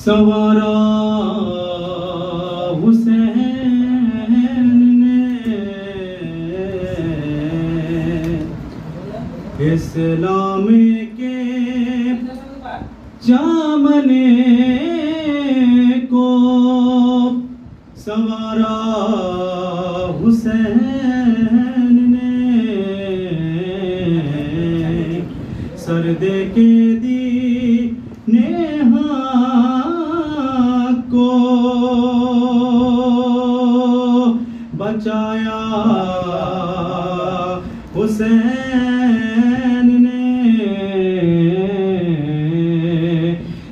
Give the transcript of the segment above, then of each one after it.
سنوارا حسین نے اسلام کے چامنے کو سنوارا حسین نے سر دے کے کو بچایا حسین نے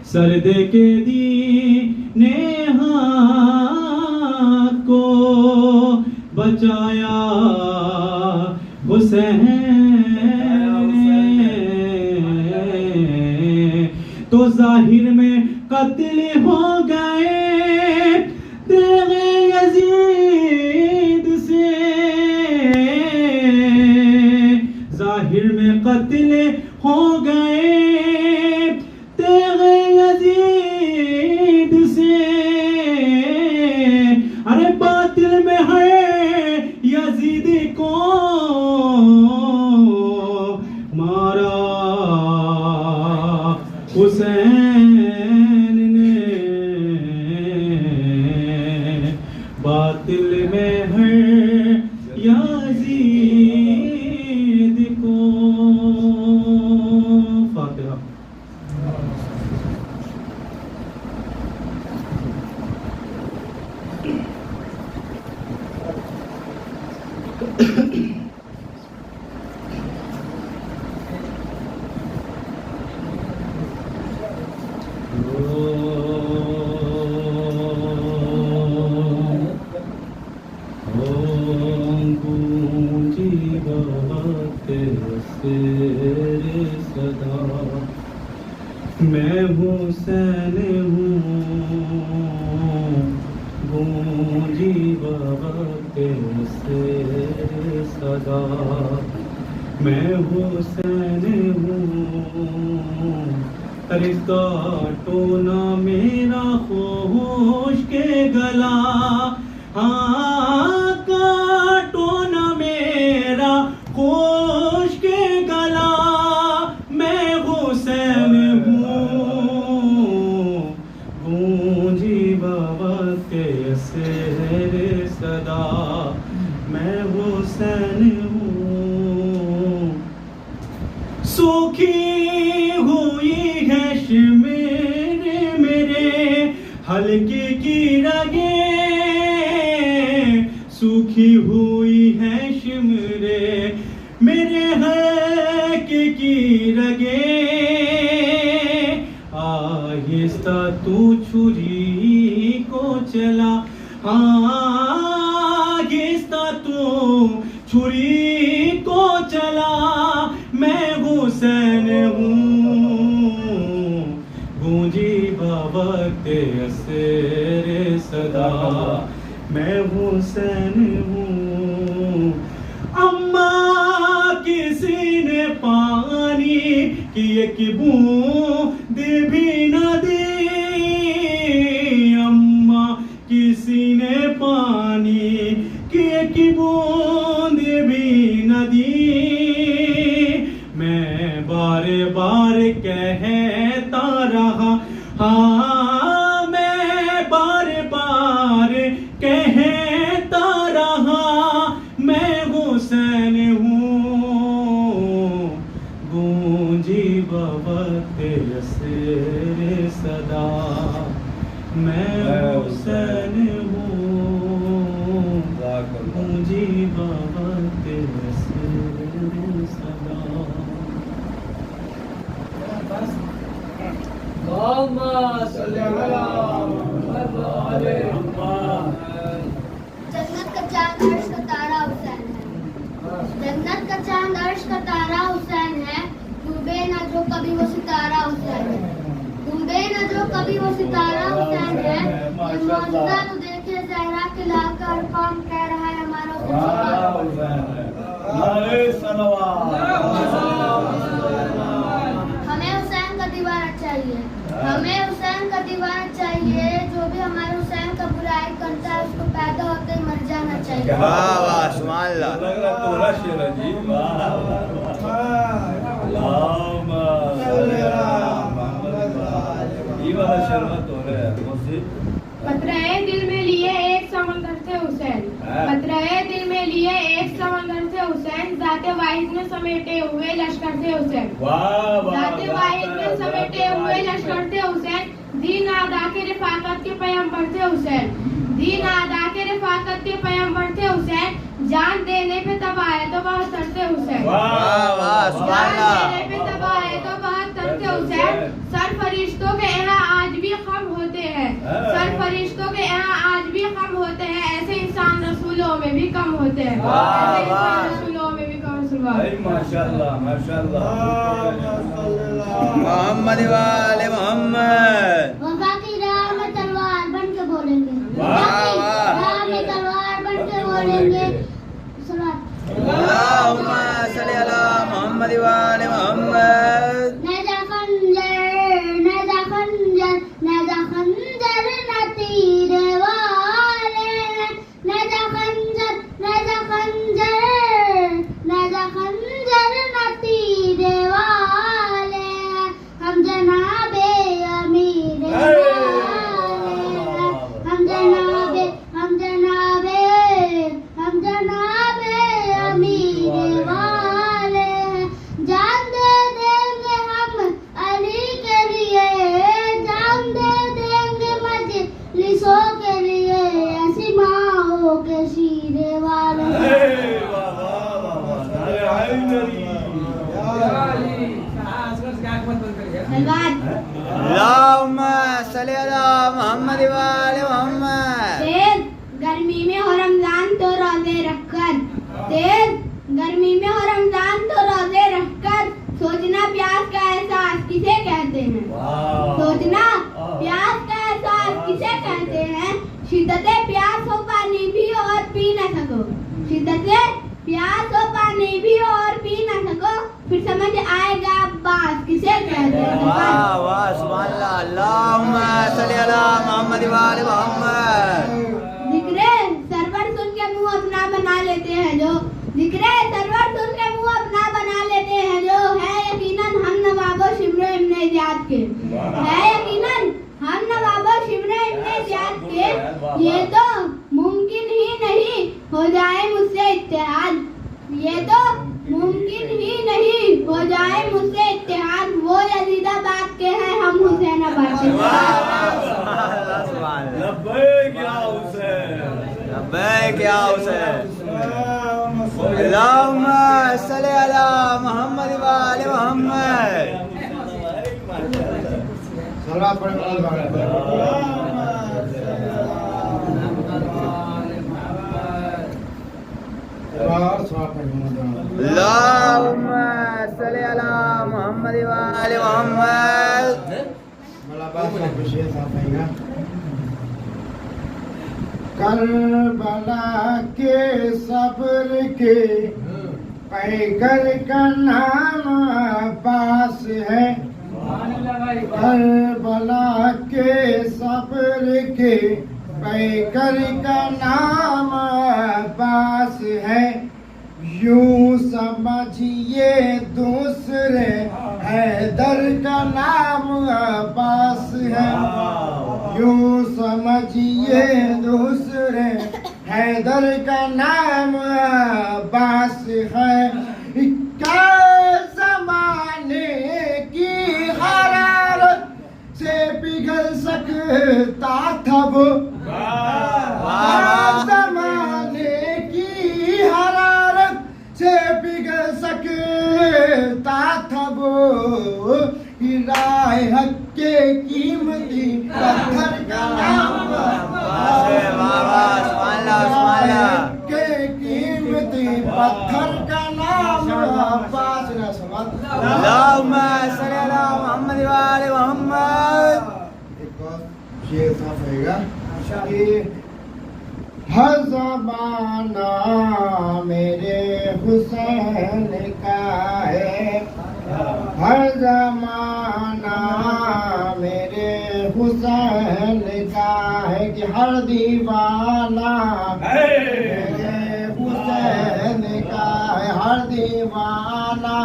سر دے کے دین حق کو بچایا حسین تو ظاہر میں قتل ہو گئے تیغ یزید سے ظاہر میں قتل ہو گئے تیغ یزید سے ارے باطل میں ہے یزید کو مارا حسین نے باطل میں ہے یزید کو فاتحہ میں حسین ہوں گونجی بابا کے سے صدا میں حسین ہوں ارے کاٹو نہ میرا خوش کے گلا ہاں کاٹو نہ میرا خوش کے گلا میں حسین گونجی بابا کے سیر صدا میں حسین ہوں سوکھی ہوئی ہے شمیر میرے حلقے کی رگیں سوکھی ہوئی ہے شمرے میرے حلقے کی رگیں آہستہ تو چھری کو چلا آہستہ تو چھری کو چلا میں حسین ہوں گونجی بابا کے اسیر صدا میں حسین ہوں اماں کسی نے پانی کی ایک بوند بھی نہ دی اماں کسی نے پانی کی ایک بوند بھی نہ دی میں بار بار کہتا رہا ہاں میں بار بار کہتا رہا میں حسین ہوں گونجی بابا کے اسیر صدا میں حسین ہوں گونجی بابا کے اسیر صدا جنت کا چاند عرش کا تارا حسین ہے جنت کا چاند عرش کا تارا حسین ہے ڈوبے نہ جو کبھی وہ ستارہ حسین ہے ڈوبے نہ جو کبھی وہ ستارہ حسین ہے یہ معجزہ تو دیکھے زہرا کے لا کر قوم کہہ رہا ہے ہمارا حسین ہمیں حسین کا دیوانہ چاہیے ہمیں حسین کا दीवाना चाहिए, जो भी हमारे हुसैन का बुराई करता है उसको पैदा होते ही मर जाना चाहिए। वाह वाह सुभान अल्लाह। लग रहा तोरा शेर है जी। वाह ये वाला शेर तोरा है पतराए दिल में लिए एक समंदर से हुसैन, पतराए दिल में लिए एक समंदर से हुसैन, जाते वाहिद में समेटे हुए लश्कर से हुसैन, जाते वाहिद में समेटे हुए लश्कर से हुसैन, दीन आदा के रिफाकत के पैगंबर से हुसैन, दीन आदा के रिफाकत के पैगंबर से हुसैन, जान देने पे तबाह तो बहुत तरते हुसैन, वाह वाह सुभान जान अल्लाह। देने पे तबाह तो बहुत तरते हुसैन, सर फरिश्तों के यहाँ आज भी कम होते हैं, सर फरिश्तों के यहाँ आज भी कम होते हैं, ऐसे इंसान रसूलों में भी कम होते हैं, ऐसे इंसान रसूलों में भी कम माशाल्लाह माशाल्लाह। मोहम्मद वाले मोहम्मद। वफा की राह में तलवार बन के बोलेंगे, वाह वाह। राह में तलवार बन के बोलेंगे। अल्लाहुम्मा सल्ली अला मोहम्मद वाले मोहम्मद। नजा खंजर, नजा खंजर, नजा खंजर न तीर वाले, नजा खंजर, नजा खंजर, नजा खंजर न तीर वाले, हम जनाबे अमीर वाले, हम जनाबे, हम जनाबे, हम जनाबे अमीर वाले, जान दे देंगे हम अली के लिए, जान दे देंगे मजलिसों के लिए, ऐसी माओ के शीरे वाले। धन्यवाद। अल्लाहुम्मा सल्ली अला मोहम्मद वाले मोहम्मद। तेज गर्मी में हो रमजान तो रोजे रखकर, तेज गर्मी में हो रमजान तो रोजे रखकर, सोचना प्यास का एहसास किसे कहते हैं, सोचना प्यास का एहसास किसे कहते हैं, शिद्दते प्यास हो पानी भी और पी न सको, शिद्दते प्यास हो पानी भी और पी न सको, फिर समझ आएगा अब्बास किसे कहते हैं। वाह वाह सुभान अल्लाह। अल्लाहुम्मा सल्ली अला मोहम्मद वाले मोहम्मद। जिक्रे सरवर सुन के मुंह अपना बना लेते हैं जो, जिक्रे सरवर सुन के मुंह अपना बना लेते हैं जो, है यकीनन हम नवाबो शिमरो इब्ने ज़ियाद के, है यकीनन हम नवाबो शिमरो इब्ने ज़ियाद के, ये तो मुमकिन ही नहीं हो जाए मुझसे इत्तेहाद, ये तो मुमकिन ही नहीं हो जाए मुझसे इत्तेहाद, वो यजीदाबाद के हैं हम हुसैनाबाद के। लब्बैक या हुसैन, लब्बैक या हुसैन। अल्लाहुम्मा सल्ली अला मोहम्मद वाले मोहम्मद। अल्लाहुम्मा सल्ली अला मोहम्मद वाले मोहम्मद। करबला के सब्र के पैगर का नाम पास है, करबला के सब्र के पैगर का नाम पास है, यूं समझिए दूसरे हैदर का नाम पास है, यूं समझिए दूसरे हैदर का नाम पास है, क्या जमाने की हरारत से पिघल सकता था वो, जमाने की हरारत से पिघल सकता था वो, राह हक के कीमती पत्थर का नाम के कीमती पत्थर का नाम पास न समझ। अल्लाहुम्मा सल्ली अला मोहम्मद वाले मोहम्मद। एक और शेर साफ रहेगा कि हर ज़माना मेरे हुसैन का है, हर ज़माना मेरे हुसैन حسین کا ہے کہ ہر دیوانہ میرے حسین کا ہے ہر دیوانہ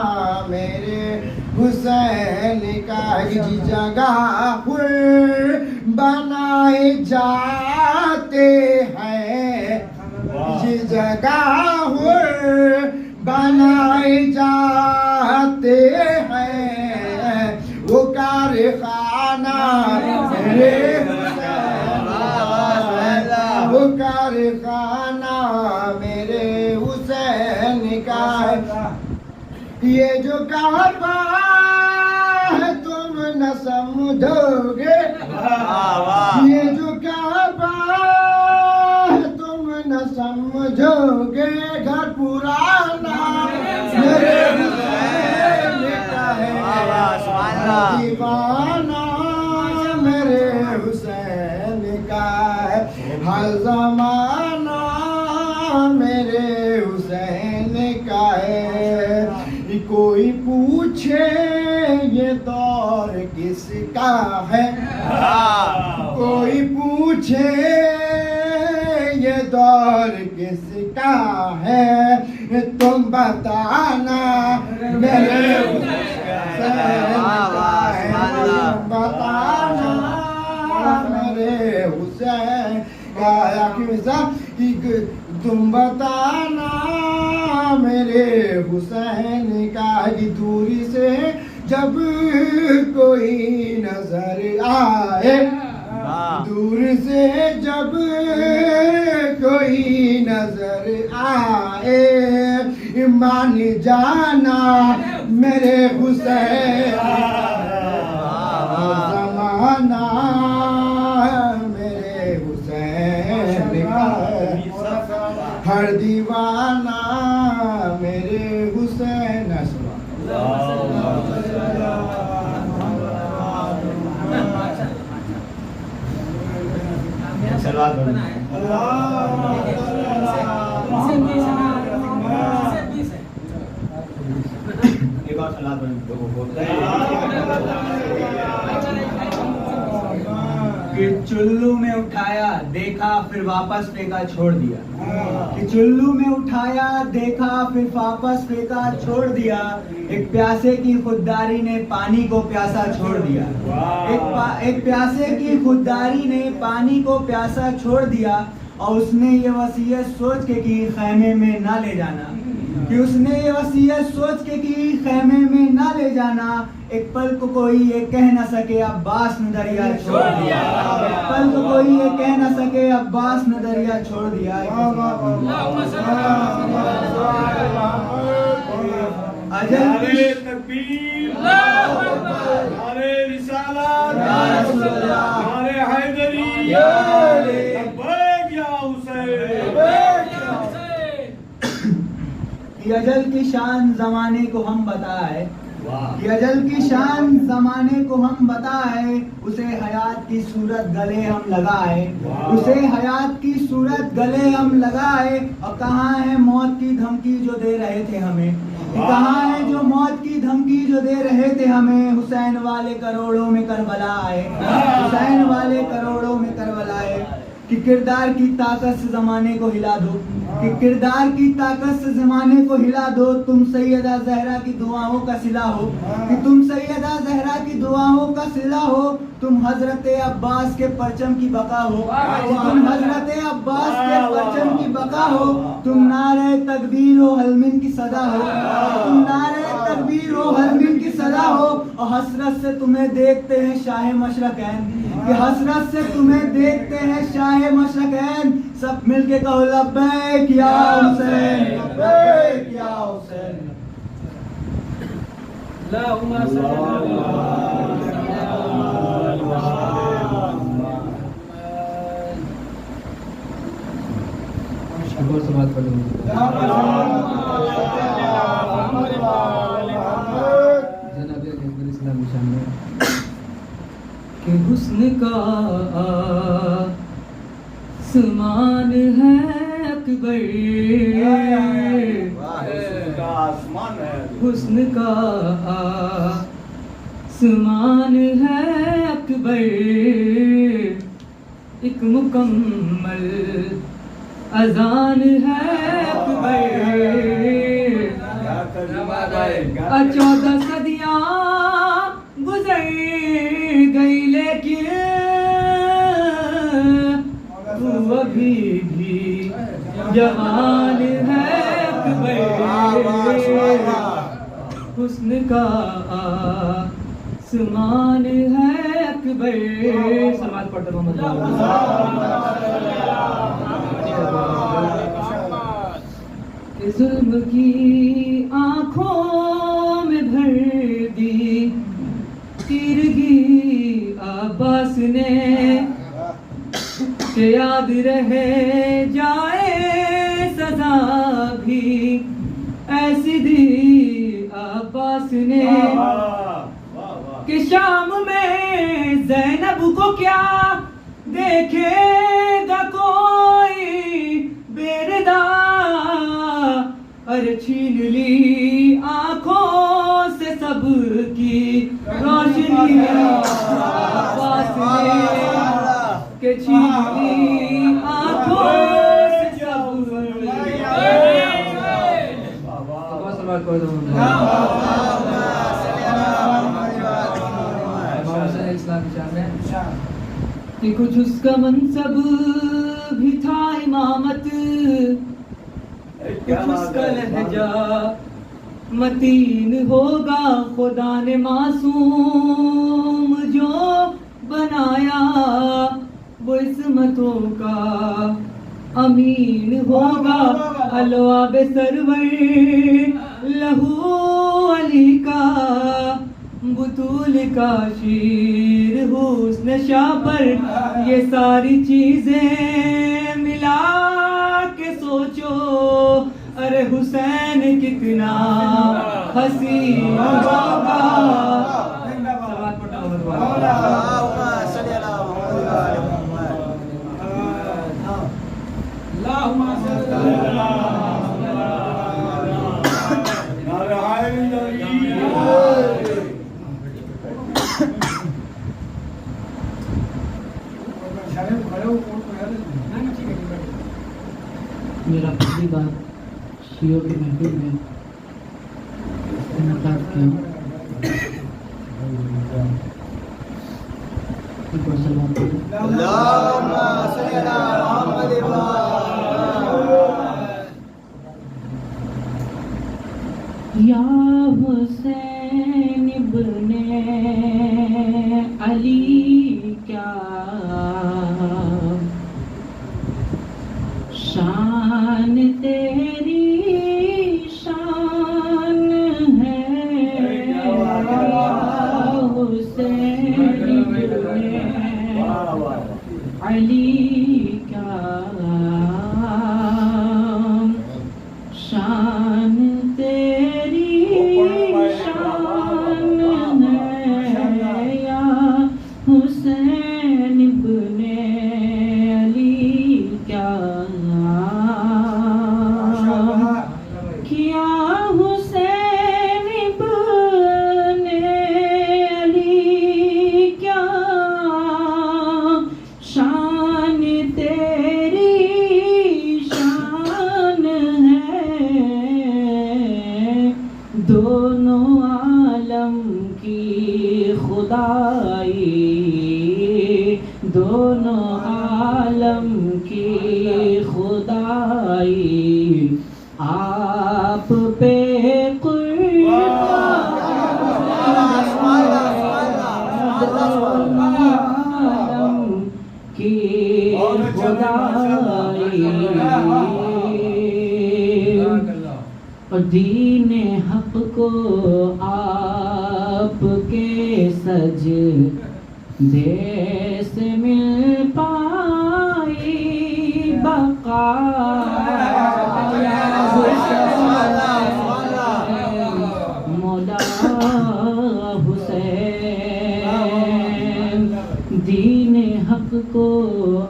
میرے حسین کا ہے جس جگہ پر بنائے جاتے ہیں جس جگہ پر بنائے جاتے ہیں وہ کارخانہ میرے حسین وہ کارخانہ میرے حسین کا ہے یہ جو کعبہ ہے تم نہ سمجھو گے یہ جو کعبہ ہے تم نہ سمجھو گے گھر پرانا میرے حسین کا ہے دیوانہ میرے حسین کا ہے ہر زمانہ میرے حسین کا ہے کوئی پوچھے یہ دور کس کا ہے کوئی پوچھے یہ دور کس کا ہے تم بتانا میرے حسین کا ہے بتانا میرے حسین کا تم بتانا میرے حسین کا دوری سے جب کوئی نظر آئے دور سے جب کوئی نظر آئے مان جانا میرے حسین زمانہ میرے حسین کا ہر دیوانہ میرے حسین کہ چلو میں اٹھایا دیکھا پھر واپس پھینکا چھوڑ دیا کہ چلو میں اٹھایا دیکھا پھر واپس پھینکا چھوڑ دیا ایک پیاسے کی خودداری نے پانی کو پیاسا چھوڑ دیا ایک پیاسے کی خودداری نے پانی کو پیاسا چھوڑ دیا اور اس نے یہ وصیت سوچ کے کی خیمے میں نہ لے جانا کہ اس نے یہ وصیت سوچ کے کی خیمے میں نہ لے جانا ایک پل کو کوئی یہ کہہ نہ سکے عباس نے دریا چھوڑ دیا ایک پل کو کوئی یہ کہہ نہ سکے عباس نے دریا چھوڑ دیا اجل کی تکبیر نعرے رسالت نعرے حیدری لبیک یا حسین یہ اجل کی شان زمانے کو ہم بتائے یہ اجل کی شان زمانے کو ہم بتائے اسے حیات کی صورت گلے ہم لگائے اسے حیات کی صورت گلے ہم لگائے اور کہاں ہے موت کی دھمکی جو دے رہے تھے ہمیں کہاں ہے جو موت کی دھمکی جو دے رہے تھے ہمیں حسین والے کروڑوں میں کربلا آئے حسین والے کروڑوں میں کربلا آئے کہ کردار کی طاقت سے زمانے کو ہلا دو کہ کردار کی طاقت سے زمانے کو ہلا دو تم سیدہ زہرا کی دعاؤں کا صلہ ہو کہ تم سیدہ زہرا کی دعاؤں کا صلہ ہو تم حضرت عباس کے پرچم کی بقا ہو تم حضرت عباس کے پرچم کی بقا ہو تم نعرہ تکبیر و حلمن کی صدا ہو تم نعرہ تکبیر و حلمن کی صدا ہو اور حسرت سے تمہیں دیکھتے ہیں شاہ مشرقین کہ حسرت سے تمہیں دیکھتے ہیں شاہ مشرقین سب مل کے کہو لبیک یا حسین لبیک یا حسین اللہم صلی کہ حسن کا آسمان ہے اکبر حسن کا آسمان ہے اکبر ایک مکمل اذان ہے اکبر 14 صدیاں گزر گئی لیکن تو ابھی بھی جوان ہے اکبر حسن کا آسمان ہے اکبر سماعت پڑھتے محمد کہ ظلم کی آنکھوں میں بھر دی تیرگی عباس نے کہ یاد رہے جائے سزا بھی ایسی دی عباس نے کہ شام میں زینب کو کیا دیکھے گا کوئی بیردا ارے چھین لی آنکھوں سے سب کی روشنی عباس نے کہ چھین لی آنکھوں سے سب کہ کچھ اس کا منصب بھی تھا امامت کچھ اس کا لہجہ متین ہوگا خدا نے معصوم جو بنایا وہ عصمتوں کا امین ہوگا الواب سرور لہو علی کا بطول کا شیر حسن شاہ پر یہ ساری چیزیں ملا کے سوچو ارے حسین کتنا حسین ہوگا میرا پہلی بار شیعوں کی محفل میں انعقاد کیا یا حسین ابن علی کیا شان تیری شان ہے حسین ابن علی کا شان تیری شان ہے یا حسین ابن علی کیا کیا حسین ابن علی کیا شان تیری شان ہے دونوں عالم کی خدائی دونوں عالم کی خدائی آپ پہ اور دین حق کو آپ کے سج دے سے مل پائی بقا مولا حسین دین حق کو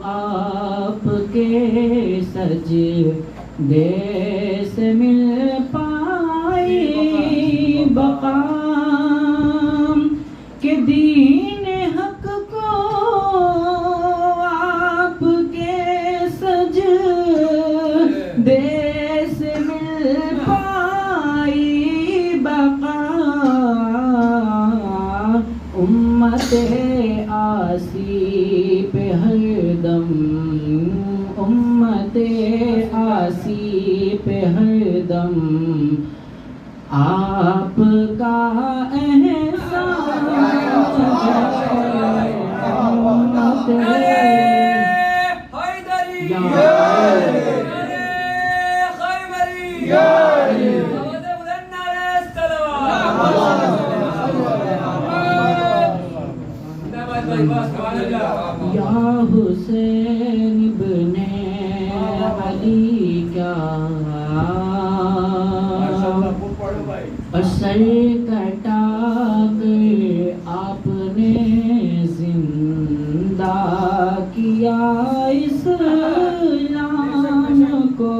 آپ کے سج دے سے مل پائی بقا کہ دین حق کو امت آسی پہ ہر دم، امت آسی پہ ہر دم آپ کا احسان یا حسین ابن علی کیا سر کٹا کر آپ نے زندہ کیا اسلام کو،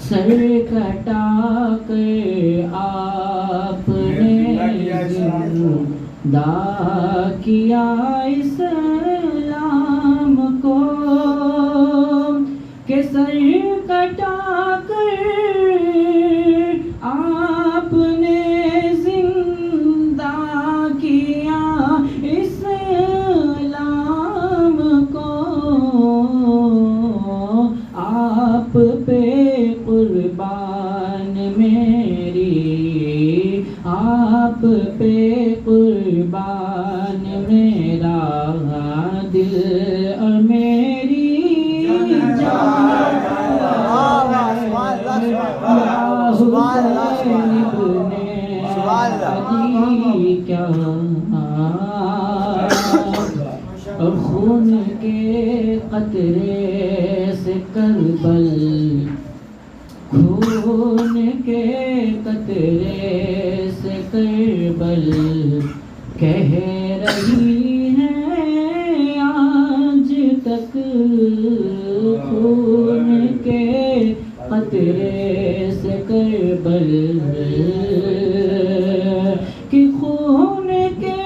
سر کٹا کر آپ نے زندہ کیا اسلام کو، کہ سر کٹا کر آپ نے زندہ کیا اسلام کو، آپ پہ قربان میری، آپ پہ قربان میرا دل اور میری جان، حسین ابن علی کیا خون کے قطرے سے کربل، خون کے قطرے سے کربل کہہ رہی ہے آج تک، خون کے قطرے سے کربل، کہ خون کے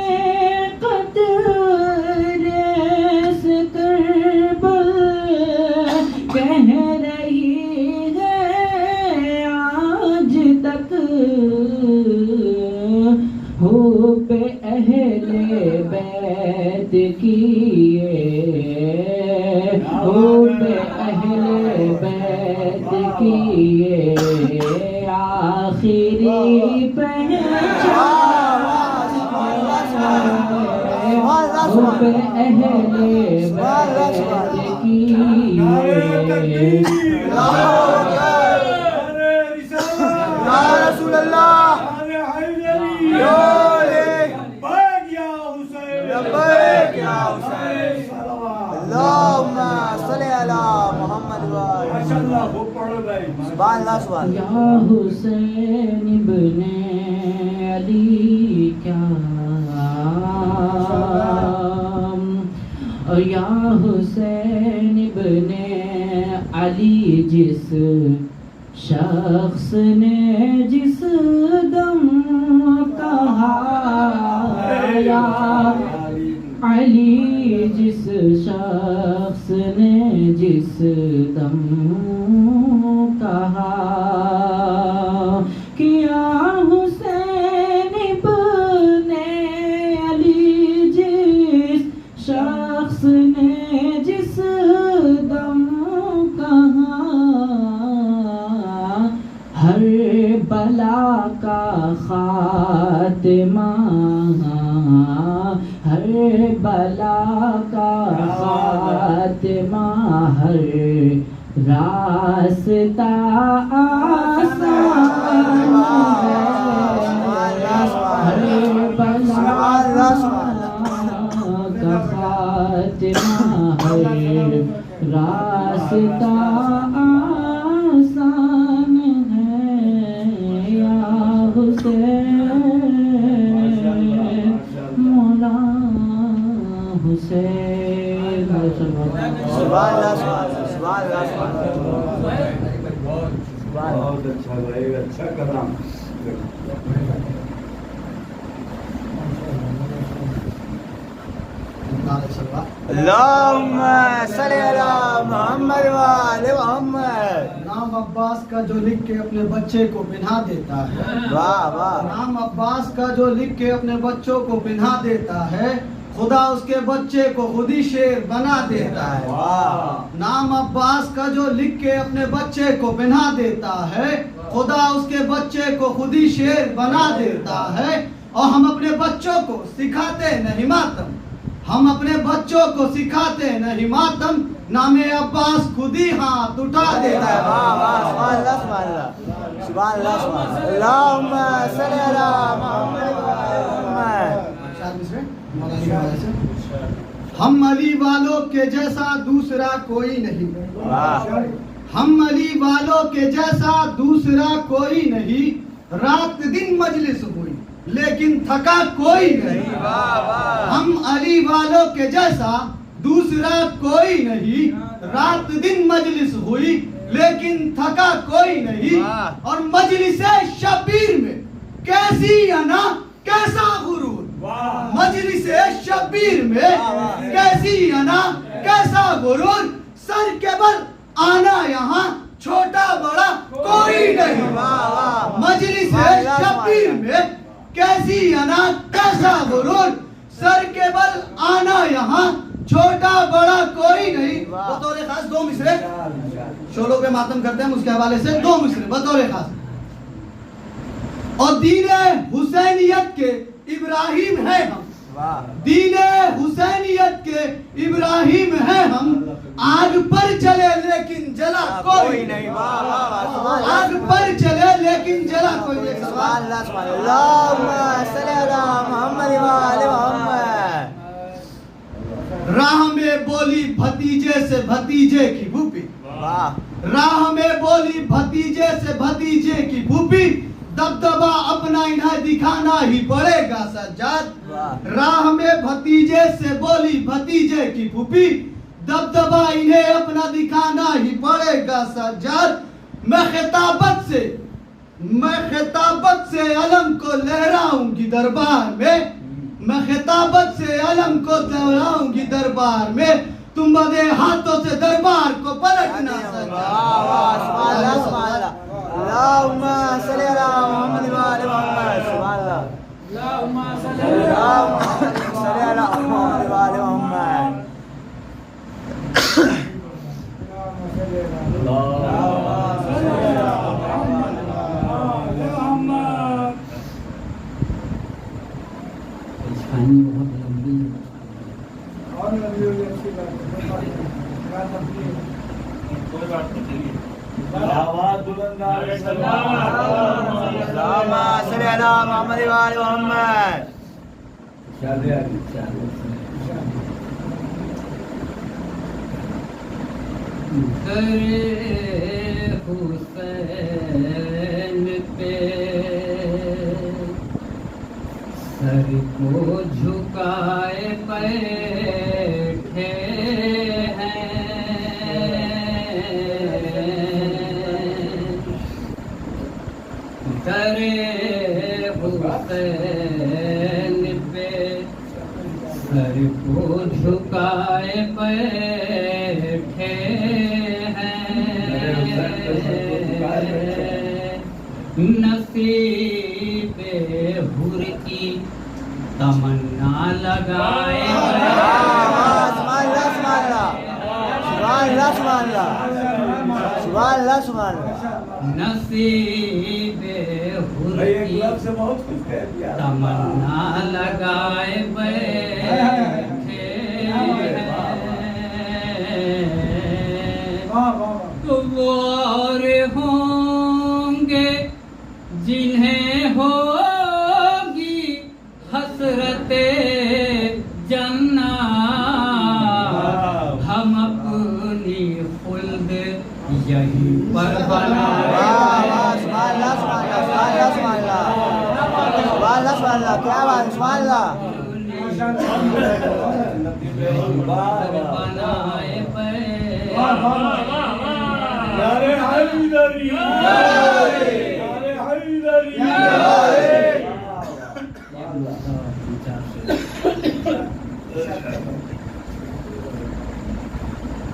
قطرے سے کربل کہہ رہی ہے آج تک، ہو پہ اہل بیت کیے، ہو پہ اہل بیت کیے آخری پہچان، ہو پہ اہل بیت کیے رسول اللہ اللہم صلی علی محمد یا حسین ابن علی کیا، یا حسین ابن علی جس شخص نے جس دم کہا یا علی، جس شخص نے جس دم کہا کیا حسین ابن علی، جس شخص نے جس دم کہا ہر بلا کا خاتمہ، ہر بلا کا خاتمہ، ہر راستہ آسان ہے، ہر بلا کا خاتمہ، ہر راستہ آسان ہے، یا حسین مولا حسین، بہت اچھا بھائی، اچھا کلام. اللہم صلی علی محمد و آل محمد. नाम अब्बास का जो लिख के अपने बच्चे को पिन्हा देता है, वाह वाह नाम अब्बास का जो लिख के अपने बच्चों को पिन्हा देता है, खुदा उसके बच्चे को खुद ही शेर बना देता है। वाह नाम अब्बास का जो लिख के अपने बच्चे को पिन्हा देता है, खुदा उसके बच्चे को खुद ही शेर बना देता है। और हम अपने बच्चों को सिखाते नहीं मातम, हम अपने बच्चों को सिखाते नहीं मातम, नामे अब्बास खुद ही हाथ उठा देता है। वाह वाह सुभान अल्लाह सुभान अल्लाह सुभान अल्लाह सुभान अल्लाह अल्लाहुम्मा सल्ली अला मुहम्मद व आले मुहम्मद। हम अली वालों के जैसा दूसरा कोई नहीं, वाह हम अली वालों के जैसा दूसरा कोई नहीं, रात दिन मजलिस हुई लेकिन थका कोई नहीं। वाह वाह हम अली वालों के जैसा दूसरा कोई नहीं, रात दिन मजलिस हुई लेकिन थका कोई नहीं। वाह। और मजलिस शबीर में कैसी अना कैसा गुरूर, मजलिस शबीर में वाह, वाह। कैसी अना कैसा गुरूर, सर के बल आना यहाँ छोटा बड़ा कोई नहीं। वाह वाह मजलिस वाह, शबीर में कैसी अना कैसा गुरूर, सर के बल आना यहाँ छोटा बड़ा कोई नहीं। वाह। बतौर खास दो मिसरे शोलों पे मातम करते हैं, उसके हवाले से दो मिसरे बतौर खास। और दीने हुसैनियत के इब्राहिम है हम, वाह दीने हुसैनियत के इब्राहिम है हम, आग पर चले लेकिन जला कोई नहीं। वाह वाह वाह सुभान अल्लाह आग पर चले लेकिन जला कोई नहीं। सुभान अल्लाह सुभान अल्लाह अल्लाहुम्मा सल्ली अला मुहम्मद व आले मुहम्मद। राह में बोली भतीजे से भतीजे की भूपी, वाह राह में बोली भतीजे से भतीजे की भूपी, दबदबा अपना इन्हें दिखाना ही पड़ेगा सज्जाद। वाह राह में भतीजे से बोली भतीजे की फूफी, दबदबा इन्हें अपना दिखाना ही पड़ेगा सज्जाद। मैं खिताबत से अलम को लहराऊंगी दरबार में, मैं खिताबत से अलम को लहराऊंगी दरबार में, तुम बदे हाथों से दरबार को पलटना सज्जाद। वाह वाह सुभान अल्लाह सुभान अल्लाह अल्लाहुम्मा सल्ली अला मुहम्मद व आले मुहम्मद। सुभान अल्लाह अल्लाहुम्मा सल्ली अला मुहम्मद व आले मुहम्मद। कहानी बहुत लंबी है। अल्लाहुम्मा सल्ली अला मुहम्मद व आले मुहम्मद। दरे हुसैन पे सर को झुकाए बैठे दरे हुसैन पे सर को झुकाए बैठे हैं, नसीबे हुर की तमन्ना लगाए नसीबे हुर की तमन्ना लगाए बैठे तो वो और होंगे जिन्हें होगी हसरते जन्ना, हम अपनी खुल्द यहीं पर बनाए। क्या बात सुभान अल्लाह। बनाए नारे हैदरी, नारे हैदरी।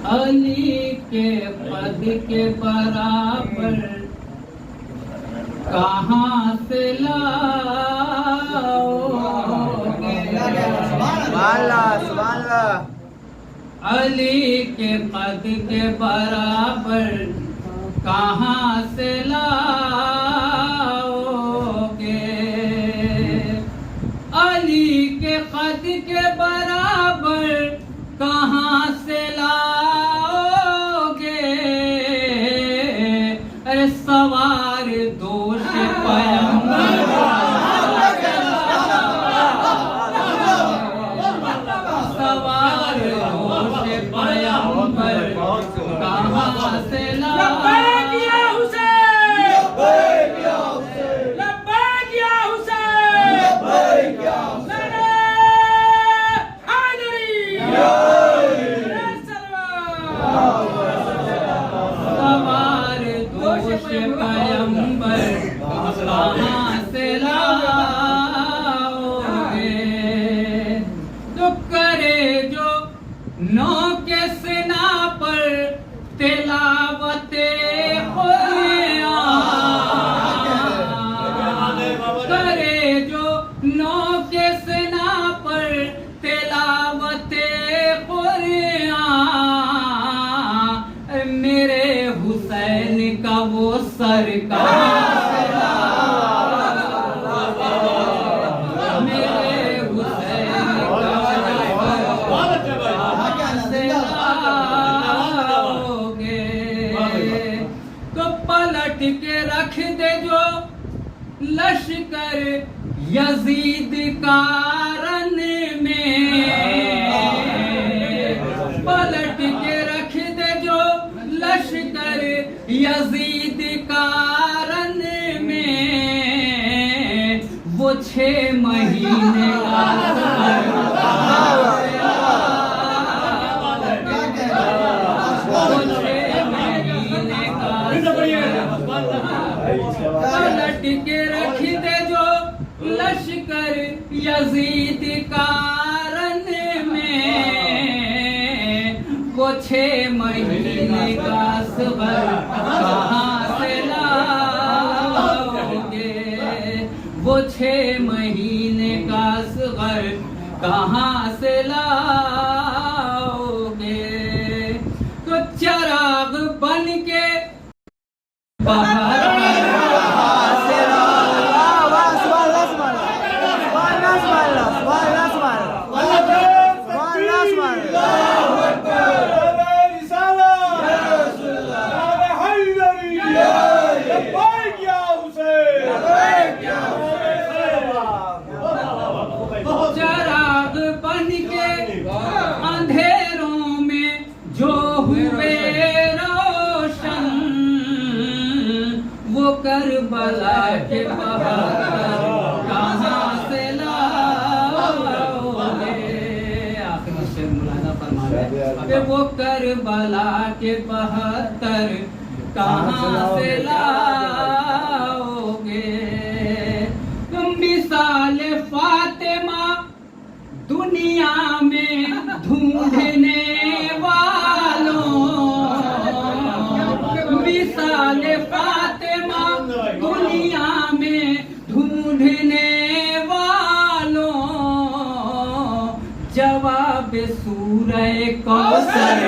अली के पद قد کے برابر کہاں سے لاؤگے علی کے قد کے برابر کہاں سے لاؤگے علی کے قد کے برابر کہاں سے لاؤگے ارے سوار دوش پیغمبر سوار دوش پیغمبر کہاں سے لبیک یا حسین لبیک یا حسین لبیک یا حسین لبیک یا حسین حیدری یا سوار دوش پیغمبر کہاں سے لاؤگے تو کرے جو نو کے سنا پر تلاوت قرآن کرے جو نو کے سنا پر تلاوت قرآن میرے حسین کا وہ سر کہاں سے لاؤگے میرے حسین کا وہ سر کہاں سے لاؤگے تو پلٹ کے رکھ دے جو لشکر یزید کا رن میں پلٹ کے رکھ دے جو لشکر یزید کا رن میں وہ 6 مہینے کا سفر پلٹ کے رکھ دے جو لشکر یزید کا رن میں وہ 6 مہینے کا صبر کہاں سے لاؤگے وہ 6 مہینے کا صبر کہاں سے لاؤگے تو چراغ بن کے باہر چراغ بن کے اندھیروں میں جو ہوئے روشن وہ کربلا کے بہتر کہاں سے لاؤگے آخری شعر مولانا فرما رہے کہ وہ کربلا کے بہتر کہاں سے لاؤگے مثال فاطمہ دنیا میں ڈھونڈنے والوں مثال فاطمہ دنیا میں ڈھونڈنے والوں جواب سورہ کوثر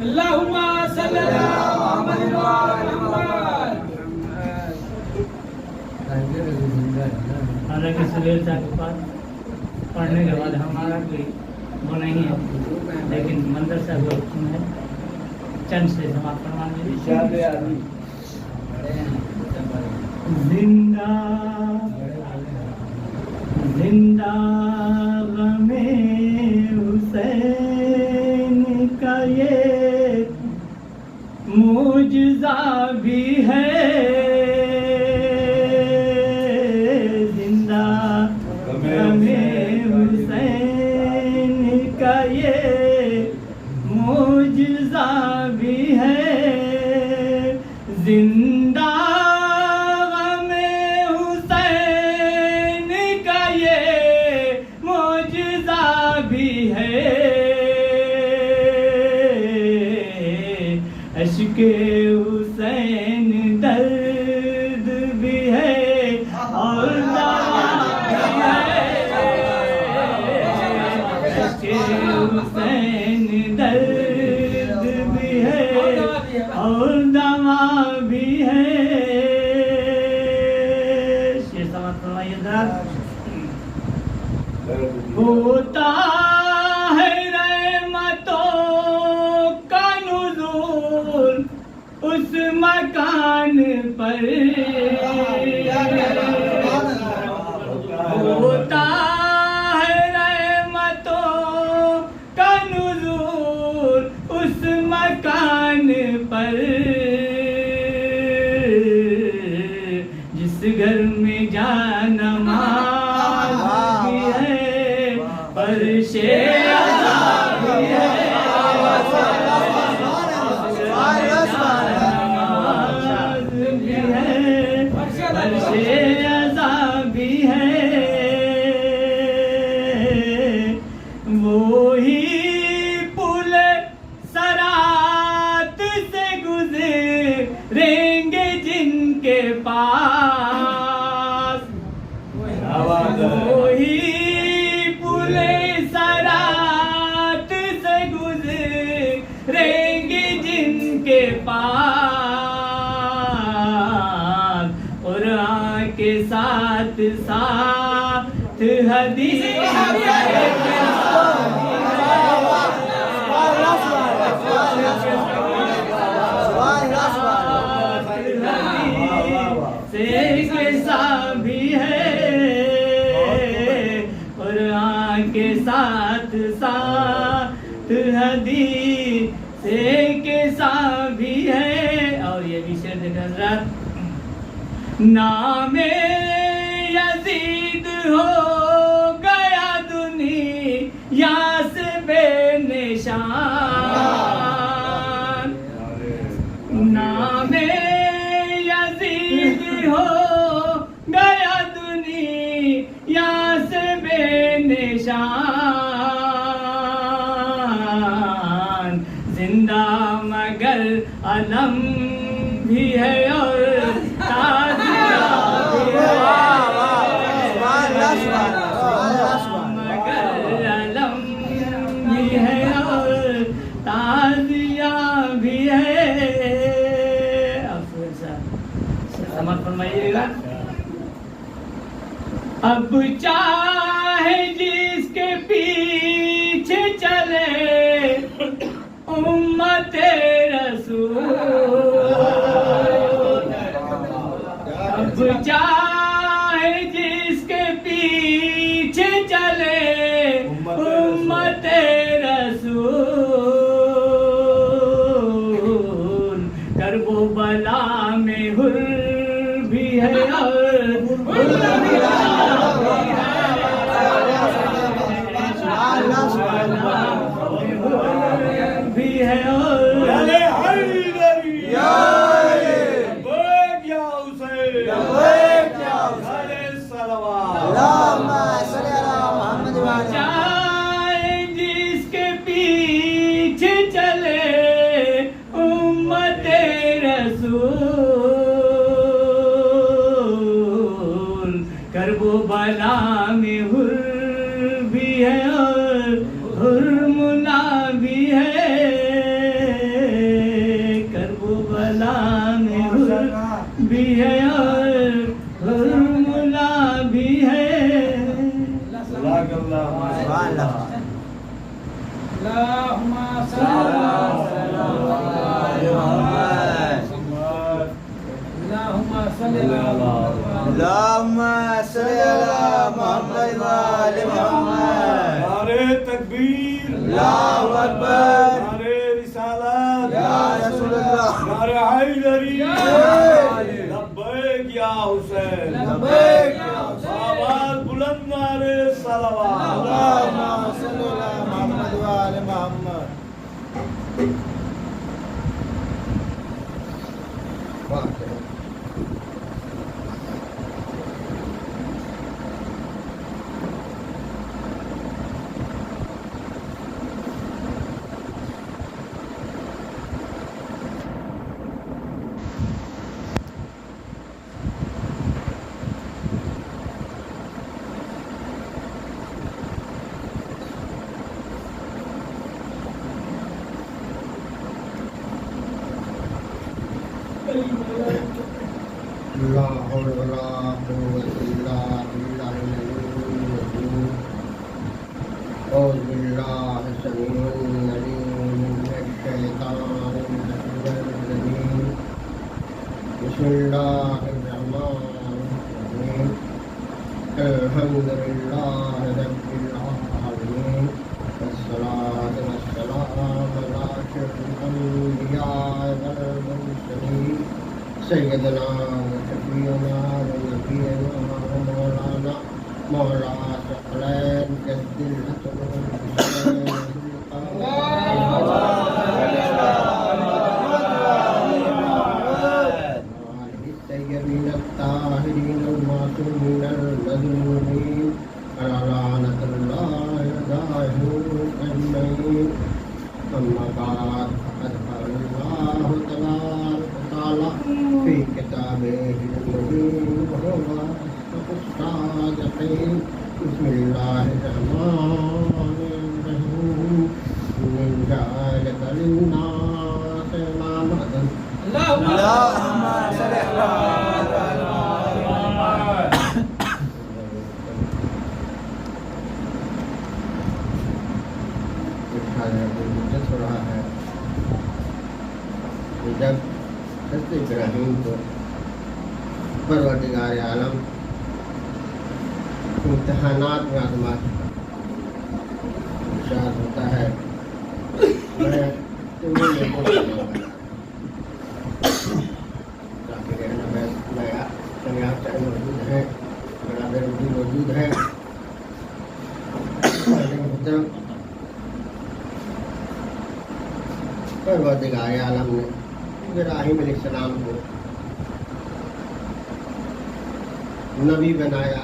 اللہم صلی اللہ محمد حالانکہ سویر صاحب کے پاس پڑھنے کے بعد ہمارا کوئی وہ نہیں ہے لیکن مندر صاحب کا حکم ہے چند سے سماعت فرمان میں زندہ زندہ غم حسین کا یہ معجزہ بھی ہے ہمیں حسین کا یہ معجزہ بھی ہے زندہ ہمیں حسین کا یہ معجزہ بھی ہے عشق حسین درد بھی ہے اور حسین درد بھی ہے اور دوا بھی ہے شیر سماعت فرمائیے ذرا ہوتا ہے رحمتوں کا نزول اس مکان پر ہوتا ہے رحمتوں کا نزول اس مکان پر جس گھر میں جان نماز بھی ہے فرش عذاب بھی ہے نماز بھی ہے فرش عذاب بھی ہے وہی پل سرات سے گزریں گے جن کے پاس وہی پل سرات سے گزریں گے جن کے پاس قرآن کے ساتھ ساتھ حدیث بھی ہے قرآن کے ساتھ ساتھ حدیث کے ساتھ بھی ہے اور یہ بھی شعر دیکھ حضرات نام یزید ہو گیا دنیا سے بے نشان نام یزید ہو گیا دنیا سے بے نشان زندہ مگر علم بھی ہے اور تازیہ بھی مگر علم بھی ہے اور تازیہ بھی ہے سمجھ فرمائیے گا اب چاہے جس کے پیچھے چلے امت رسول اب چاہے جس کے پیچھے چلے امت رسول کرب و بلا میں ہر بھی ہے اور بھی ہے اور چاہے جس کے پیچھے چلے امت رسول کرب و بلا میں ہر بھی ہے اور ہر منا بھی ہے کرب و بلا میں ہر بھی ہے اور ہر منا بھی ہے اللهم صل على محمد وآل محمد نعرہ تکبیر اللہ اکبر نعرہ رسالت یا رسول اللہ نعرہ حیدری لبیک یا حسین لبیک یا حسین آواز بلند نعرہ सलावत اللهم صل على محمد وآل محمد. لا حول ولا قوة إلا بالله العلي العظيم. أعوذ بالله السميع العليم من الشيطان الرجيم. بسم الله الرحمن الرحيم. الحمد لله رب العالمين والصلاة والسلام على أشرف الأنبياء والمرسلين سيدنا وشفيعنا ونبينا ومولانا مولا ثقلين جد الحسن الطيبين الطاهرين المعصومين المذمومين على لعنة الله دائم أجمعين. أما بعد فقد قال الله تعالى في كتابه المبين وهو الصادقين. بسم الله الرحمن الرحيم. من ذلك للناس إماما. اللهم صل على ہو رہا ہے جب حضرت ابراہیم کو پروردگار عالم امتحانات میں آزما ارشاد ہوتا ہے میں تمہیں موجود ہے برابر بھی موجود ہے. پروردگار عالم نے ابراہیم علیہ السلام کو نبی بنایا,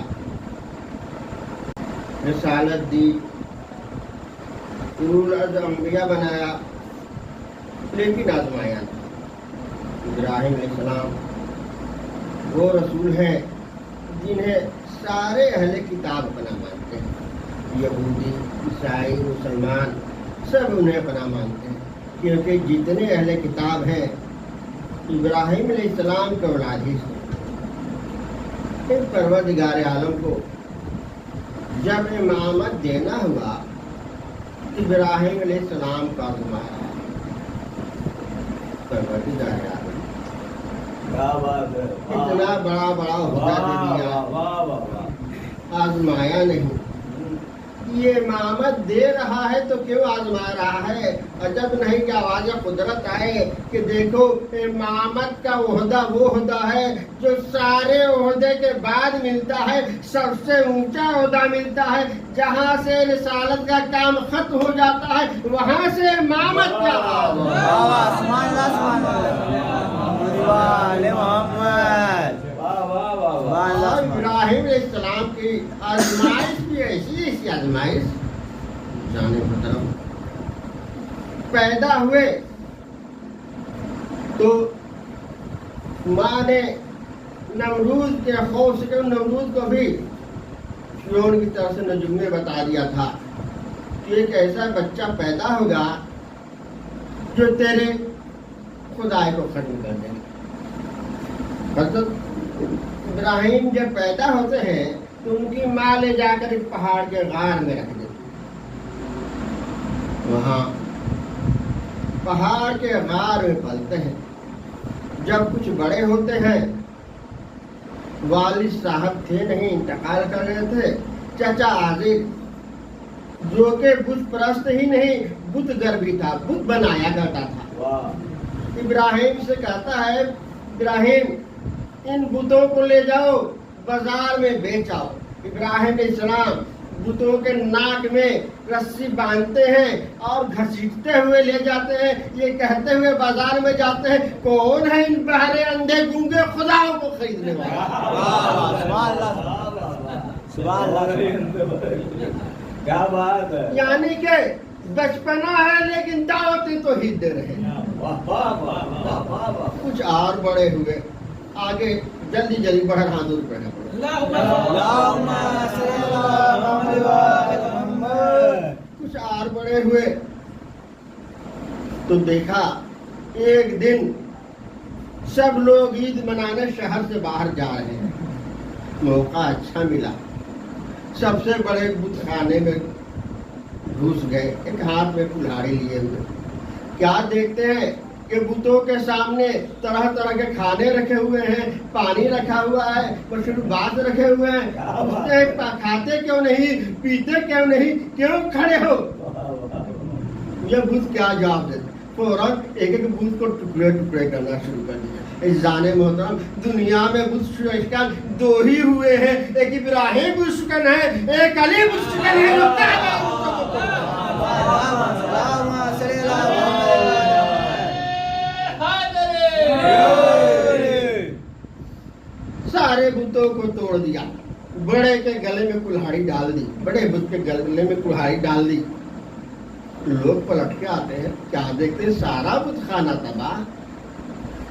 رسالت دی, اولو العزم انبیاء بنایا, لیکن آزمایا. ابراہیم علیہ السلام وہ رسول ہیں جنہیں سارے اہل کتاب اپنا مانتے ہیں. یہودی, عیسائی, مسلمان سب انہیں اپنا مانتے ہیں, کیونکہ جتنے اہل کتاب ہیں ابراہیم علیہ السلام کے اولاد ہی سے. پھر پروردگار عالم کو جب امامت دینا ہوا ابراہیم علیہ السلام کا آزمایا. پروردگار عالم اتنا بڑا بڑا عہدہ دے دیا, آزمایا نہیں. یہ امامت دے رہا ہے تو کیوں آزما رہا ہے؟ عجب نہیں کہ آواز قدرت آئے کہ دیکھو امامت کا عہدہ وہ عہدہ ہے جو سارے عہدے کے بعد ملتا ہے, سب سے اونچا عہدہ ملتا ہے. جہاں سے رسالت کا کام ختم ہو جاتا ہے وہاں سے امامت کا ابراہیم علیہ السلام کی آزمائش بھی ایسی آزمائش. جانے محترم پیدا ہوئے تو ماں نے نمرود کے خوف سے نمرود کو بھی فرعون کی طرف سے نجوم میں بتا دیا تھا کہ ایک ایسا بچہ پیدا ہوگا جو تیرے خدائی کو ختم کر دے گا. حضرت ابراہیم جب پیدا ہوتے ہیں تو ان کی ماں لے جا کر ایک پہاڑ کے غار میں رکھ دیتی. وہاں پہاڑ کے غار میں پلتے ہیں. جب کچھ بڑے ہوتے ہیں, والد صاحب تھے نہیں, انتقال کر رہے تھے, چچا عازب جو کہ بت پرست ہی نہیں بت گربی تھا, بت بنایا کرتا تھا. ابراہیم سے کہتا ہے ابراہیم ان بتوں کو لے جاؤ بازار میں بیچ آؤ. ابراہیم علیہ السلام बुतों के नाक में रस्सी बांधते हैं और घसीटते हुए ले जाते हैं, ये कहते हुए बाजार में जाते हैं, कौन है इन बहरे अंधे गूंगे खुदाओं को खरीदने वाला। क्या बात है। यानी कि बचपना है लेकिन दावतें तो ही दे रहे हैं। कुछ और बड़े हुए, आगे जल्दी जल्दी बढ़ हाथों पे है। कुछ और बड़े हुए तो देखा एक दिन सब लोग ईद मनाने शहर से बाहर जा रहे हैं। मौका अच्छा मिला, सबसे बड़े बुत खाने में घुस गए, एक हाथ में कुल्हाड़ी लिए हुए। क्या देखते हैं कि बुतों के सामने तरह तरह के खाने रखे हुए हैं, पानी रखा हुआ है, मशरूबात रखे हुए हैं। पूछते हैं खाते क्यों नहीं, पीते क्यों नहीं, क्यों खड़े हो? ये बुत क्या जवाब देते? फौरन एक एक बुत को टुकड़े टुकड़े करना शुरू कर दिया। इस जाने मोहतरम दुनिया में बुत शुक्र दो ही हुए हैं, एक इब्राहिम बुत शुक्र है, एक अली बुत शुक्र है। सारे बुतों को तोड़ दिया, बड़े के गले में कुल्हाड़ी डाल दी, बड़े बुत के गले में कुल्हाड़ी डाल दी। लोग पलट के आते हैं, क्या देखते हैं सारा बुत खाना तबाह,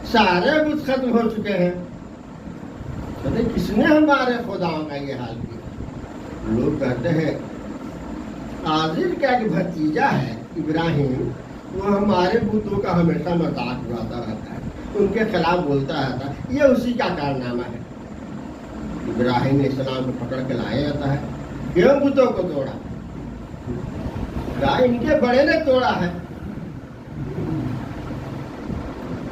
सारे बुत खत्म हो चुके हैं। कहते किसने हमारे खुदाओं का ये हाल किया? लोग कहते हैं आजिर का एक भतीजा है इब्राहिम, वो हमारे बुतों का हमेशा मजाक उड़ाता रहता है, उनके खिलाफ बोलता रहता है, ये उसी का कारनामा है। इब्राहिम अलैहिस्सलाम को पकड़ के लाया जाता है, क्यों बुतों को तोड़ा? इनके बड़े ने तोड़ा है।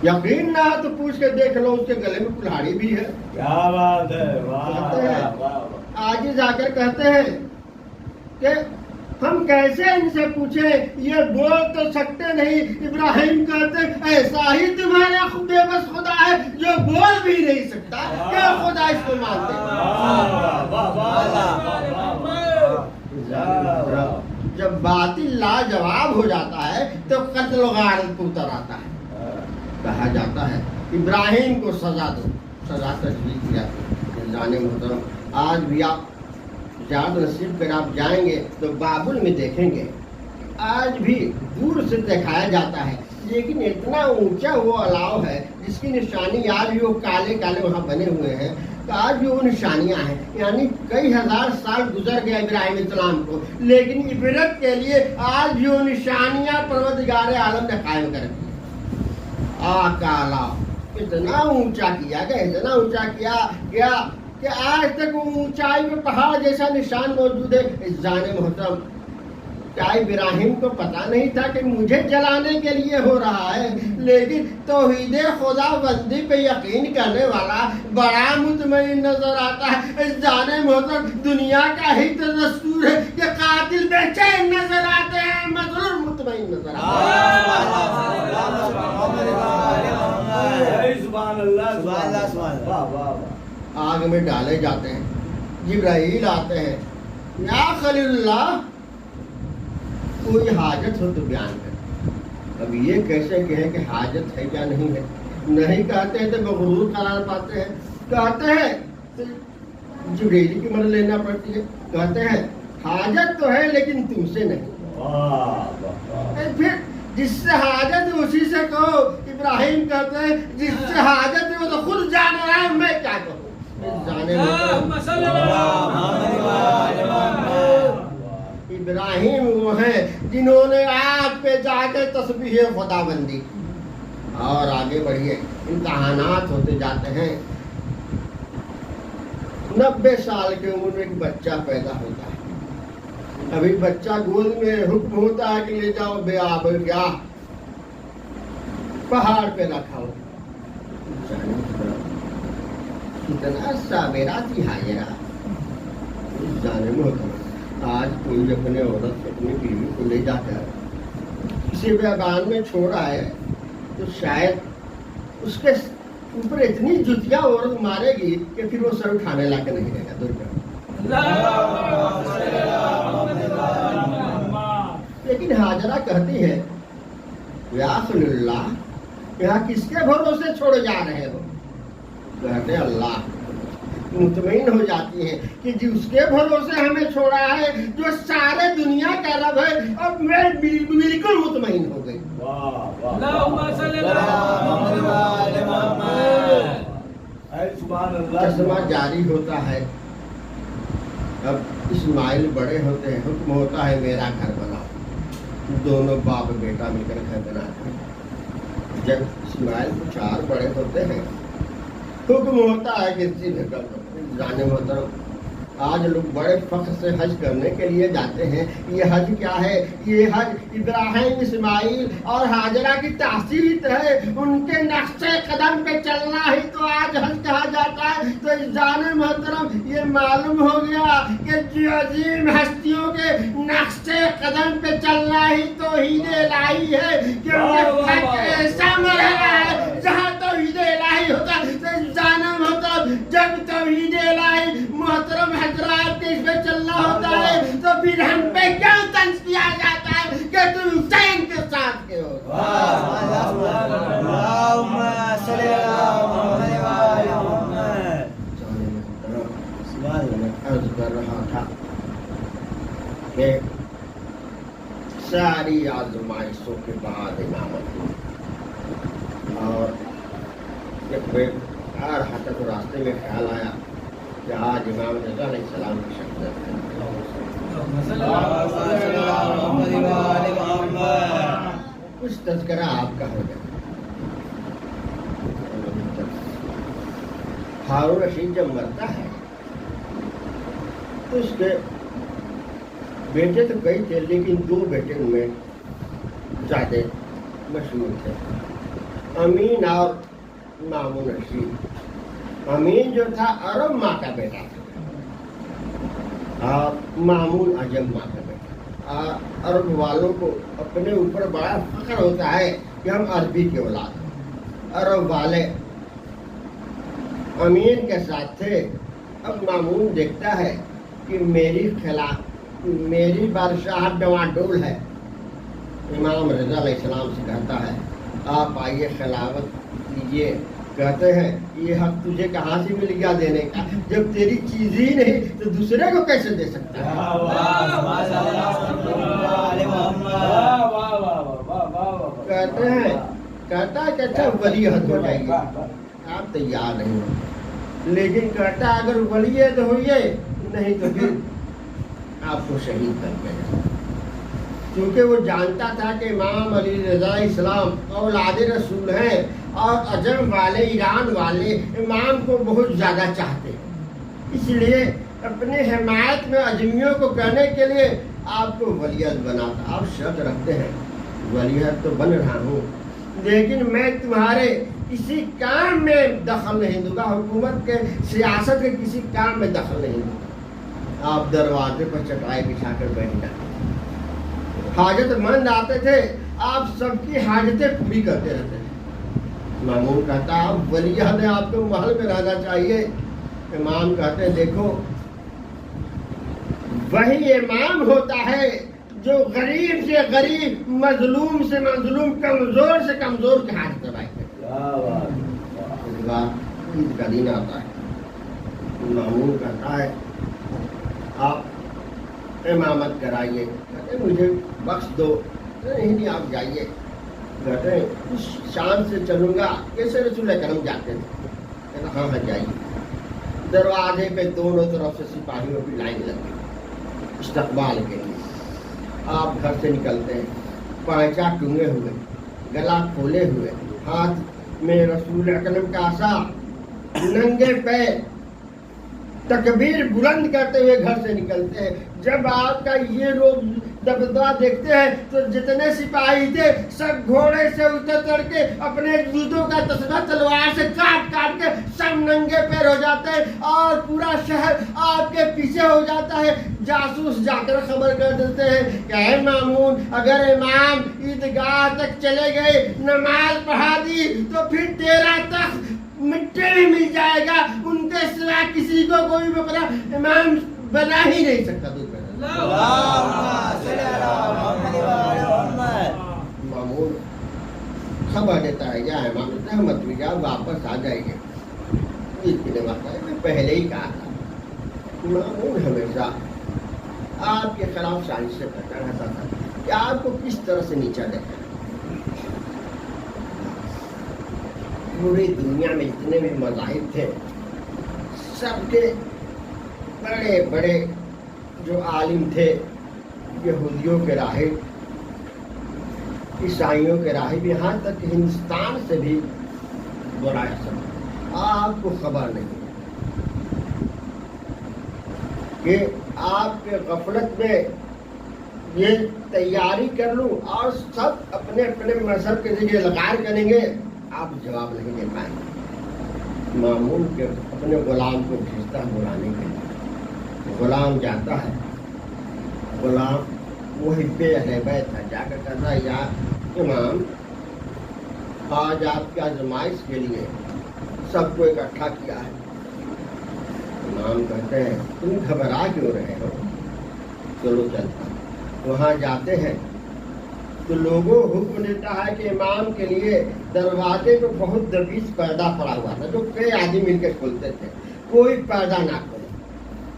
यकीन ना तो पूछ के देख लो, उसके गले में कुल्हाड़ी भी है। क्या बात है, वाह। आगे जाकर कहते हैं कि हम कैसे इनसे पूछे, ये बोल तो सकते नहीं। इब्राहिम कहते ऐसा ही तुम्हारा बेबस खुदा है जो बोल भी नहीं सकता, क्या खुदा इसको मानते? जब बातिल लाजवाब हो जाता है तो कत्ल गारत को उतर आता है। कहा जाता है इब्राहिम को सजा दो, सजा तजवीज़ किया। जाने मोहतरम आज भी आप याद नसीब कर आप जाएंगे तो बाबुल में देखेंगे, आज भी दूर से दिखाया जाता है, लेकिन इतना ऊंचा वो अलाव है जिसकी निशानी आज भी वो काले काले वहाँ बने हुए हैं। तो आज भी वो निशानियाँ हैं, यानी कई हजार साल गुजर गए इब्राहिम इस्लाम को, लेकिन इबरत के लिए आज भी वो निशानियाँ परवरदिगार आलम ने कायम कर दी। काला इतना ऊंचा किया गया, इतना ऊंचा किया गया कि आज तक वो ऊंचाई में पहाड़ जैसा निशान मौजूद है। इस जाने मोहतरम क्या इब्राहिम को पता नहीं था कि मुझे जलाने के लिए हो रहा है, लेकिन तौहीद खुदा बंदी पे यकीन करने वाला बड़ा मुतमईन नजर आता है। इस जाने मोहतरम दुनिया का ही तो दस्तूर है कि कातिल बेचैन नजर आते हैं, मजलूम मुतमईन नजर आते हैं। आग में डाले जाते हैं, जिब्राइल आते हैं, या खलीलुल्लाह कोई हाजत हो तो बयान कर। अब ये कैसे कहें कि हाजत है क्या नहीं है? नहीं कहते हैं तो मगरूर करार पाते हैं, कहते हैं तो जिब्राइल की मदद लेना पड़ती है। कहते हैं हाजत तो है लेकिन तुमसे नहीं। फिर जिससे हाजत है उसी से कहो। इब्राहिम कहते हैं जिससे हाजत है वो तो खुद जान रहा है, मैं क्या कहूँ? इब्राहिम वो हैं जिन्होंने आग पे जाके तस्बीह खुदाबंदी। और आगे बढ़िए, इम्तहानात होते जाते हैं। 90 साल की उम्र में एक बच्चा पैदा होता है। अभी बच्चा गोद में हुक्म होता है कि ले जाओ बेआब क्या पहाड़ पे रखा हो। कितना सावेरा थी हाजरा। जाने में होता है आज कोई अपने औरत अपनी बीवी को ले जाकर किसी बेगान में छोड़ा है तो शायद उसके ऊपर इतनी जुतियां औरत मारेगी कि फिर वो सर उठाने लायक नहीं रहेगा। दुर्गा हाजरा कहती है, या रसूलल्लाह, यहाँ किसके भरोसे छोड़ जा रहे हो? कहते अल्लाह। मुतमईन हो जाती है कि जिसके भरोसे हमें छोड़ा है, जो सारे दुनिया का रब है, और मैं बिल्कुल मुतमईन हो गई। चश्मा जारी होता है। अब इस्माइल बड़े होते हैं, हुक्म होता है मेरा घर बनाओ। दोनों बाप बेटा मिलकर घर बनाते हैं। जब इस्माइल को 4 बड़े होते हैं, हुक्म होता है कि जाने मोहतरम, आज लोग बड़े फख्र से हज करने के लिए जाते हैं। ये हज क्या है? ये हज इब्राहिम, इस्माइल और हाजरा की तासीर है। उनके नक्शे कदम पे चलना ही तो आज हज कहा जाता है। तो इस जाने मोहतरम ये मालूम हो गया कि जो अजीम हस्तियों के नक्शे कदम पे चलना ही तो हीद इलाही है। क्योंकि ऐसा मरहला है जहाँ तो हीद इलाही होता है। तो इस जाने मोहतरम जब तो हीद इलाही मोहतरम हजरात के इस पे चलना होता है, तो फिर हम पे क्यों तंज किया जाता है कि तुम हुसैन के साथ के हो? अर्ज कर रहा था कि सारी आजमाइशों के बाद इमामत हुई, और एक बेर आ रहा था तो रास्ते में ख्याल आया कि आज इमाम रज़ा अलैहिस्सलाम की शख्सियत है। कुछ तज़किरा आपका हो जाए। हारून रशीद जब मरता है तो उसके बेटे तो कई थे, लेकिन 2 बेटे उनमें ज़्यादा मशहूर थे, अमीन और मामून रशीद। अमीन जो था अरब माँ का बेटा था, और मामून अजम माँ का बेटा। अरब वालों को अपने ऊपर बड़ा फख्र होता है कि हम अरबी के औलाद हैं। अरब वाले अमीन के साथ थे। अब मामून देखता है कि मेरी बादशाह डवाडोल है। इमाम रज़ा अलैहिस्सलाम से कहता है, आप आइए खिलाफत कीजिए। कहते हैं ये हक तुझे कहाँ से मिल गया देने का? जब तेरी चीज ही नहीं तो दूसरे को कैसे दे सकता है? कहता है कि अच्छा वलीअहद हो जाएगी। आप तैयार नहीं हो, लेकिन कहता अगर वलीअहद होइए, नहीं तो फिर आपको शहीद कर देगा। क्योंकि वो जानता था कि इमाम अली रज़ा इस्लाम औलाद रसूल हैं, और अजम वाले, ईरान वाले इमाम को बहुत ज़्यादा चाहते हैं। इसलिए अपने हिमायत में अजमियों को कहने के लिए आपको वलीअहद बनाता। आप शर्त रखते हैं, वलीअहद तो बन रहा हूँ, लेकिन मैं तुम्हारे किसी काम में दखल नहीं दूंगा, हुकूमत के सियासत के किसी काम में दखल नहीं दूंगा। आप दरवाजे पर चटाई बिछा कर बैठ जाते, हाजतमंद आते थे, आप सबकी हाजतें पूरी करते रहते थे। मामून कहता आप वलीअहद है, आपको महल में रहना चाहिए। इमाम कहते देखो, वही इमाम होता है जो गरीब से गरीब, मजलूम से मजलूम, कमजोर से कमजोर के हाथ दबाए। ईद का दिन आता है, मामून कहता है आप इमामत कराइए। कहते मुझे बख्श दो। नहीं आप जाइए। कहते हैं इस शान से चलूंगा कैसे रसूल करम जाते थे। कहते हाँ जाइए। दरवाजे पे दोनों तरफ से सिपाहियों की लाइन लगी इस्तकबाल के लिए। आप घर से निकलते हैं, पांचा टूंगे हुए, गला खोले हुए, हाथ में रसूल अकरम का आसा, नंगे पैर, तकबीर बुलंद करते हुए घर से निकलते हैं। जब आपका ये लोग दबदबा देखते हैं तो जितने सिपाही थे सब घोड़े से उतर चढ़ के अपने जूतों का तस्बा तलवार से काट काट के सब नंगे पैर हो जाते हैं, और पूरा शहर आपके पीछे हो जाता है। जासूस जाकर खबर कर देते हैं कि मामून अगर इमाम ईदगाह तक चले गए, नमाज पढ़ा दी, तो फिर तेरा तख्त मिट्टी में मिल जाएगा। उनके सिवा किसी को कोई बकरा इमाम बना ही नहीं सकता। देता है क्या इमाम मत जाओ वापस आ जाएंगे। इसके मैं पहले ही कहा था मामून हमेशा आपके खिलाफ साजिश से करता रहता था कि आपको किस तरह से नीचा देखा। पूरी दुनिया में जितने भी मज़ाहिब थे सबके बड़े बड़े जो आलिम थे, यहूदियों के राहिब, ईसाइयों के राहिब, यहाँ तक कि हिंदुस्तान से भी बुरा सब आपको खबर नहीं कि आपके गफलत में ये तैयारी कर लूं और सब अपने अपने मजहब के जरिए लगार करेंगे, आप जवाब नहीं दे पाएंगे। मामून के अपने गुलाम को भेजता बुलाने के लिए, गुलाम जाता है, गुलाम वही पे बैठ था, जाकर कहता है या इमाम आज आपकी आजमाइश के लिए सबको इकट्ठा किया है। इमाम कहते हैं तुम घबरा क्यों रहे हो, चलो चलता। वहाँ जाते हैं तो लोगों हुक्म देता है कि इमाम के लिए दरवाजे पे बहुत दबीज पर्दा पड़ा हुआ था जो कई आदमी मिलकर खोलते थे, कोई पर्दा ना खोले।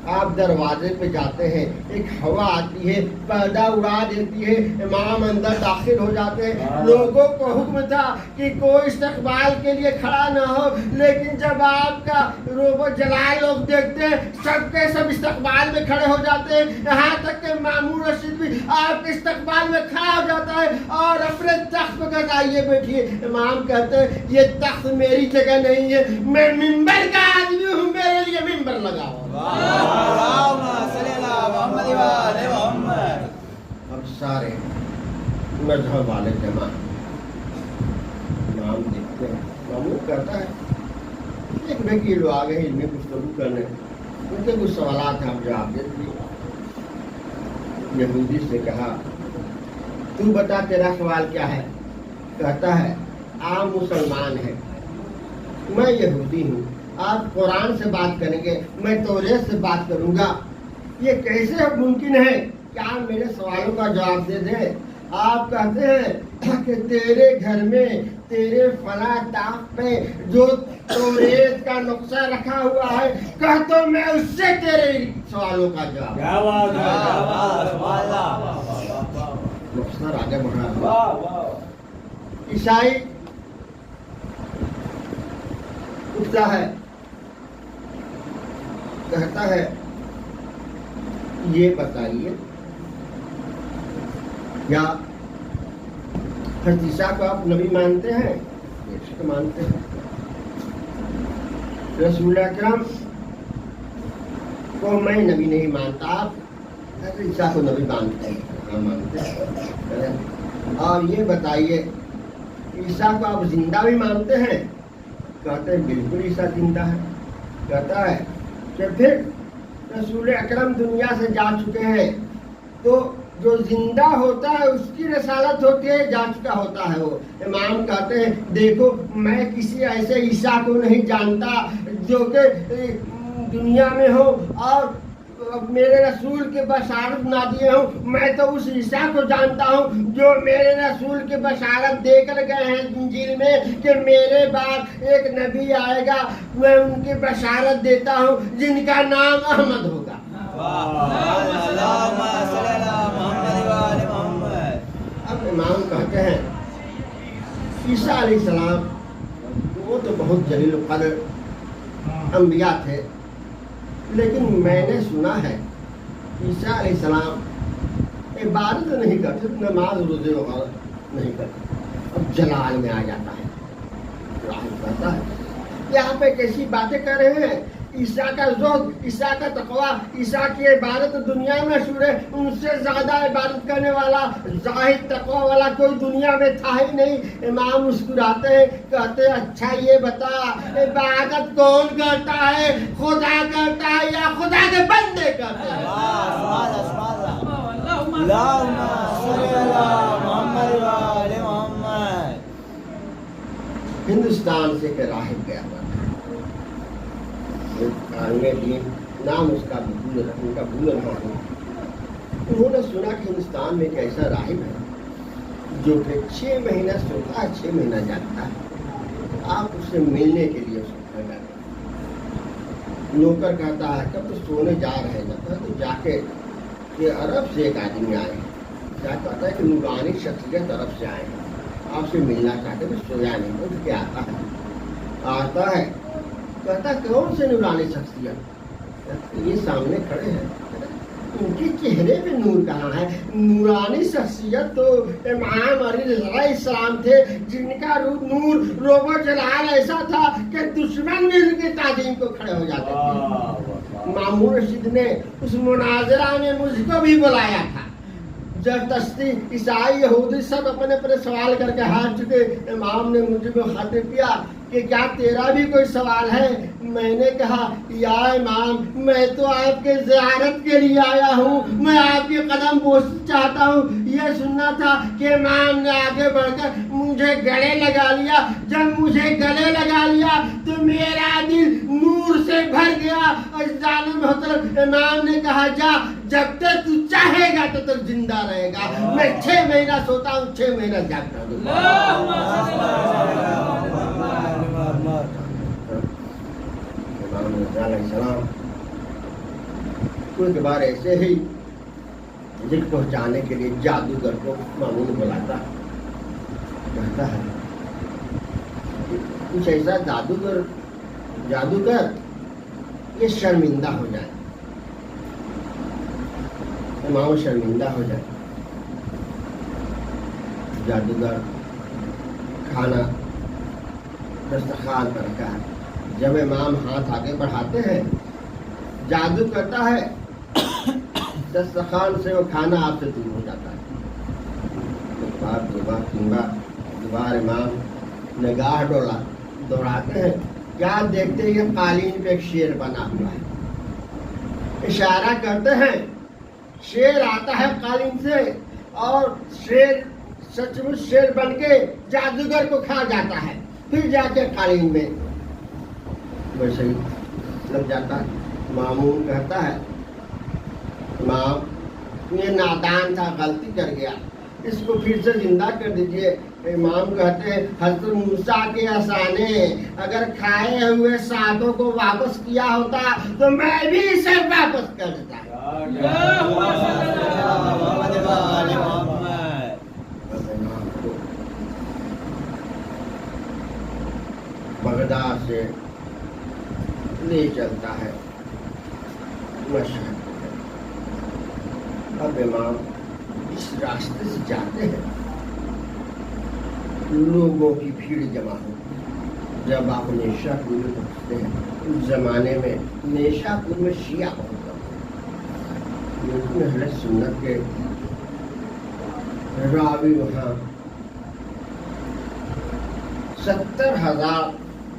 आप दरवाजे पे जाते हैं, एक हवा आती है, पर्दा उड़ा देती है, इमाम अंदर दाखिल हो जाते हैं। लोगों को हुक्म था कि कोई इस्तकबाल के लिए खड़ा ना हो, लेकिन जब आपका रोबो जलाल लोग देखते हैं सबके सब इस्तकबाल में खड़े हो जाते हैं। यहाँ तक कि मामून रशीद भी आपके इस्तकबाल में खड़ा हो जाता है और अपने तख्त पर कहता है ये बैठिए। इमाम कहते हैं ये तख्त मेरी जगह नहीं है, मैं मिंबर का आदमी हूँ, मेरे लिए मिंबर लगाओ। अब सारे मजहब वाले जमा नाम देखते हैं, मामून करता है एक व्यक्ति लोग आ गए इनमें कुछ गुफ्तगू करने, उनके कुछ सवालात हैं, आप जवाब दे दिए। यहूदी से कहा तू बता तेरा सवाल क्या है। कहता है आप मुसलमान हैं, मैं यहूदी हूँ, आप कुरान से बात करेंगे, मैं तौरेत से बात करूंगा, ये कैसे मुमकिन है कि आप मेरे सवालों का जवाब दे दें। आप कहते हैं कि तेरे घर में तेरे फला ताक पे जो तौरेत का नुक्सा रखा हुआ है, कह तो मैं उससे तेरे सवालों का जवाब। नुक्सा आगे बढ़ रहा है। ईसाई उठता है, कहता है ये बताइए क्या हदीसा को आप नबी मानते हैं? तो मानते हैं। रसूल अकरम को मैं नबी नहीं मानता, आप ईसा को नबी मानते हैं? हाँ मानते हैं। और ये बताइए ईसा को आप जिंदा भी मानते हैं? कहते हैं बिल्कुल ईसा जिंदा है। कहता है कि फिर रसूल अकरम दुनिया से जा चुके हैं, तो जो जिंदा होता है उसकी रसालत होती है, जा चुका होता है वो। इमाम कहते हैं देखो मैं किसी ऐसे ईसा को नहीं जानता जो कि दुनिया में हो और मेरे रसूल के बशारत ना दिए हूँ, मैं तो उस ईसा को जानता हूँ जो मेरे रसूल के बशारत देकर गए हैं इंजील में कि मेरे बाद एक नबी आएगा, मैं उनकी बशारत देता हूँ जिनका नाम अहमद होगा। अब इमाम कहते हैं ईसा अलैहिस्सलाम वो तो बहुत जलील क़द्र अंबिया थे, लेकिन मैंने सुना है ईसा अलैहिस्सलाम इबादत नहीं करते, नमाज रोजे वगैरह नहीं करते। अब जलाल में आ जाता है, कहता है यहाँ पे कैसी बातें कर रहे हैं। ईसा का ज़ोहद, ईसा का तकवा, ईसा की इबादत दुनिया में मशहूर है, उनसे ज्यादा इबादत करने वाला जाहिद तकवा वाला कोई दुनिया में था ही नहीं। इमाम मुस्कुराते हैं, कहते हैं अच्छा ये बता इबादत कौन करता है, खुदा करता है या खुदा के बंदे करते हैं? हिंदुस्तान से एक राहिब गया हुआ था, नाम उसका उनका भूल रहा हूँ। उन्होंने सुना कि हिंदुस्तान में एक ऐसा राहिब है जो कि 6 महीना सोता है, 6 महीना जागता है, आप उससे मिलने के लिए उसको घर जाते हैं। नौकर कहता है कब तो सोने जा रहे हैं, जब तो जाके ये अरब से एक आदमी आए, क्या कहता है कि नूरानी शख्सियत अरब से आए हैं, आपसे मिलना चाहते हैं। सोया नहीं, उठ के आता है, कहता कौन से नूरानी शख्सियत? ये सामने खड़े हैं, उनके चेहरे पे नूर कहाँ है? नूरानी शख्सियत तो इमाम अली अलैहिस्सलाम थे, जिनका रूप नूर रोबो जलाल ऐसा था कि दुश्मन भी उनके ताजीम को खड़े हो जाते थे। मामून रशीद ने उस मुनाजरा में मुझको भी बुलाया था, जब तश्ती ईसाई यहूदी सब अपने अपने सवाल करके हार चुके, इमाम ने मुझे खातिर किया कि क्या तेरा भी कोई सवाल है? मैंने कहा या इमाम, मैं तो आपके ज़ियारत के लिए आया हूँ, मैं आपके कदम बोस चाहता हूँ। ये सुनना था कि इमाम ने आगे बढ़कर मुझे गले लगा लिया। जब मुझे गले लगा लिया तो मेरा दिल नूर से भर गया। जालिम मोहतरम इमाम ने कहा जा, जब तक तू चाहेगा तो तक जिंदा रहेगा। मैं 6 महीना सोता हूँ, 6 महीना जागता हूँ। कुछ बार ऐसे ही रिज़्क़ पहुंचाने के लिए जादूगर को मामून बुलाता, कहता है कुछ ऐसा जादूगर ये शर्मिंदा हो जाए, इमाम शर्मिंदा हो जाए। जादूगर खाना दस्तरखान पर रखा है, जब इमाम हाथ आगे बढ़ाते हैं, जादू करता है, दस्तरखान से वो खाना आपसे दूर हो जाता है। एक बार, 2 बार, 3 बार, दोबारा इमाम निगाह दौड़ाते हैं, क्या देखते हैं? कालीन पे एक शेर बना हुआ है। इशारा करते हैं, शेर आता है कालीन से, और शेर सचमुच शेर बन के जादूगर को खा जाता है। फिर जाके कालीन में वैसे ही लग जाता है। मामून कहता है इमाम ये नादान था, गलती कर गया, इसको फिर से जिंदा कर दीजिए। इमाम कहते हैं हज़रत मूसा के आसाने अगर खाए हुए साधों को वापस किया होता तो मैं भी इसे वापस कर देता। बगदाद से ले चलता है मशहद। अब इमाम इस रास्ते से जाते हैं, लोगों की भीड़ जमा होती है। जब आप नेशापुर में पहुँचते हैं, उस जमाने में नेशापुर में शिया बहुत कम थे, लेकिन अहले सुन्नत के रावी वहाँ 70,000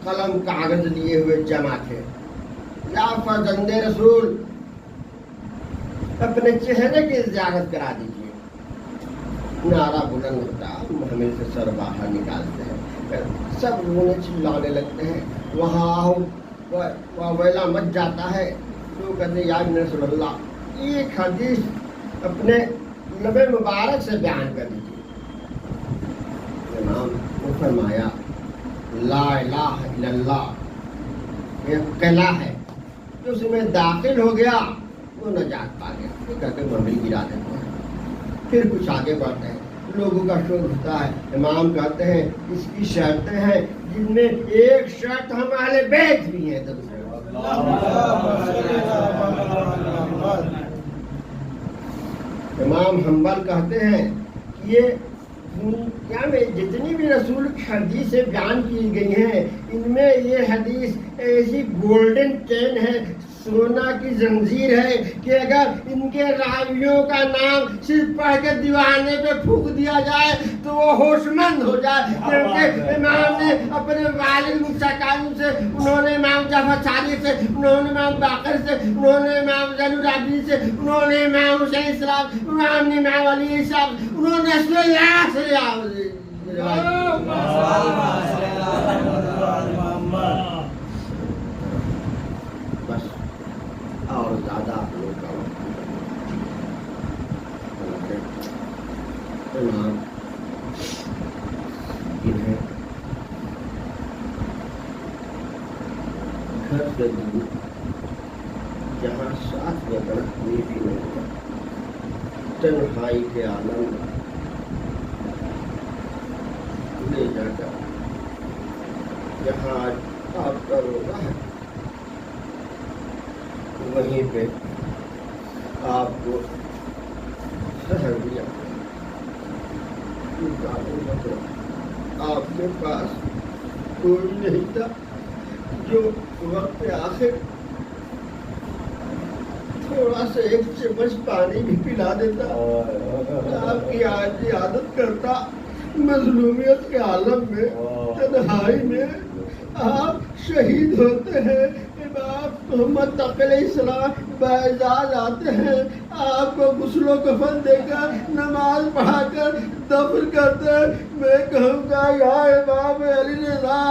कलम कागज लिए हुए जमा थे। या फर्जंदे रसूल अपने चेहरे की ज़ियारत करा दीजिए। नारा बुलंद होता, हमें से सर बाहर निकालते हैं, सब रोने चिल्लाने लगते हैं। वहाँ आओ, वेला मच जाता है। तो कहते या रसूलल्लाह एक हदीस अपने लबे मुबारक से बयान कर दीजिए। इमाम ने फरमाया ला इलाहा इल्लल्लाह एक किला है, तो उसमें दाखिल हो गया वो नजात पा गया। ये कहते मम्मी गिरा देते हैं। फिर कुछ आगे बढ़ते हैं, लोगों का शोर होता है। इमाम कहते हैं इसकी शर्तें हैं, जिनमें एक शर्त हम अहले बैत भी हैं। इमाम हम्बल कहते हैं कि ये दुनिया में जितनी भी रसूल की हदीसें बयान की गई हैं, इनमें ये हदीस ऐसी गोल्डन चेन है, सोना की जंजीर है कि अगर इनके रावियों का नाम सिर्फ पढ़ के दीवाने पे फूंक दिया जाए तो वो होशमंद हो जाए। क्योंकि इमाम ने अपने वालिद मूसा काज़िम से, उन्होंने इमाम जाफर सादिक से, उन्होंने इमाम बाकर से, उन्होंने इमाम ज़ैनुल आबिदीन से, उन्होंने इमाम हुसैन सलाम, उन्होंने इमाम अली साहब, उन्होंने बस और ज्यादा आप लोग का इमाम जिन्हें घर से दूर जहाँ साथ में कोई भी नहीं था, तन्हाई के आनंद ले जाकर जहाँ आज आपका रोना है, वहीं पे आपको शहर दिया। आपके पास कोई नहीं था जो वक्त आखिर थोड़ा सा एक चम्मच पानी भी पिला देता। आपकी आज आदत करता मजलूमियत के आलम में, तन्हाई में आप शहीद होते हैं। बाप मोहम्मद तक़ल-ए-इस्लाम बाइज़ाद आते हैं, आपको गुस्लो कफन देकर नमाज पढ़ाकर दफन करते हैं। मैं कहूँगा या इमाम अली रज़ा,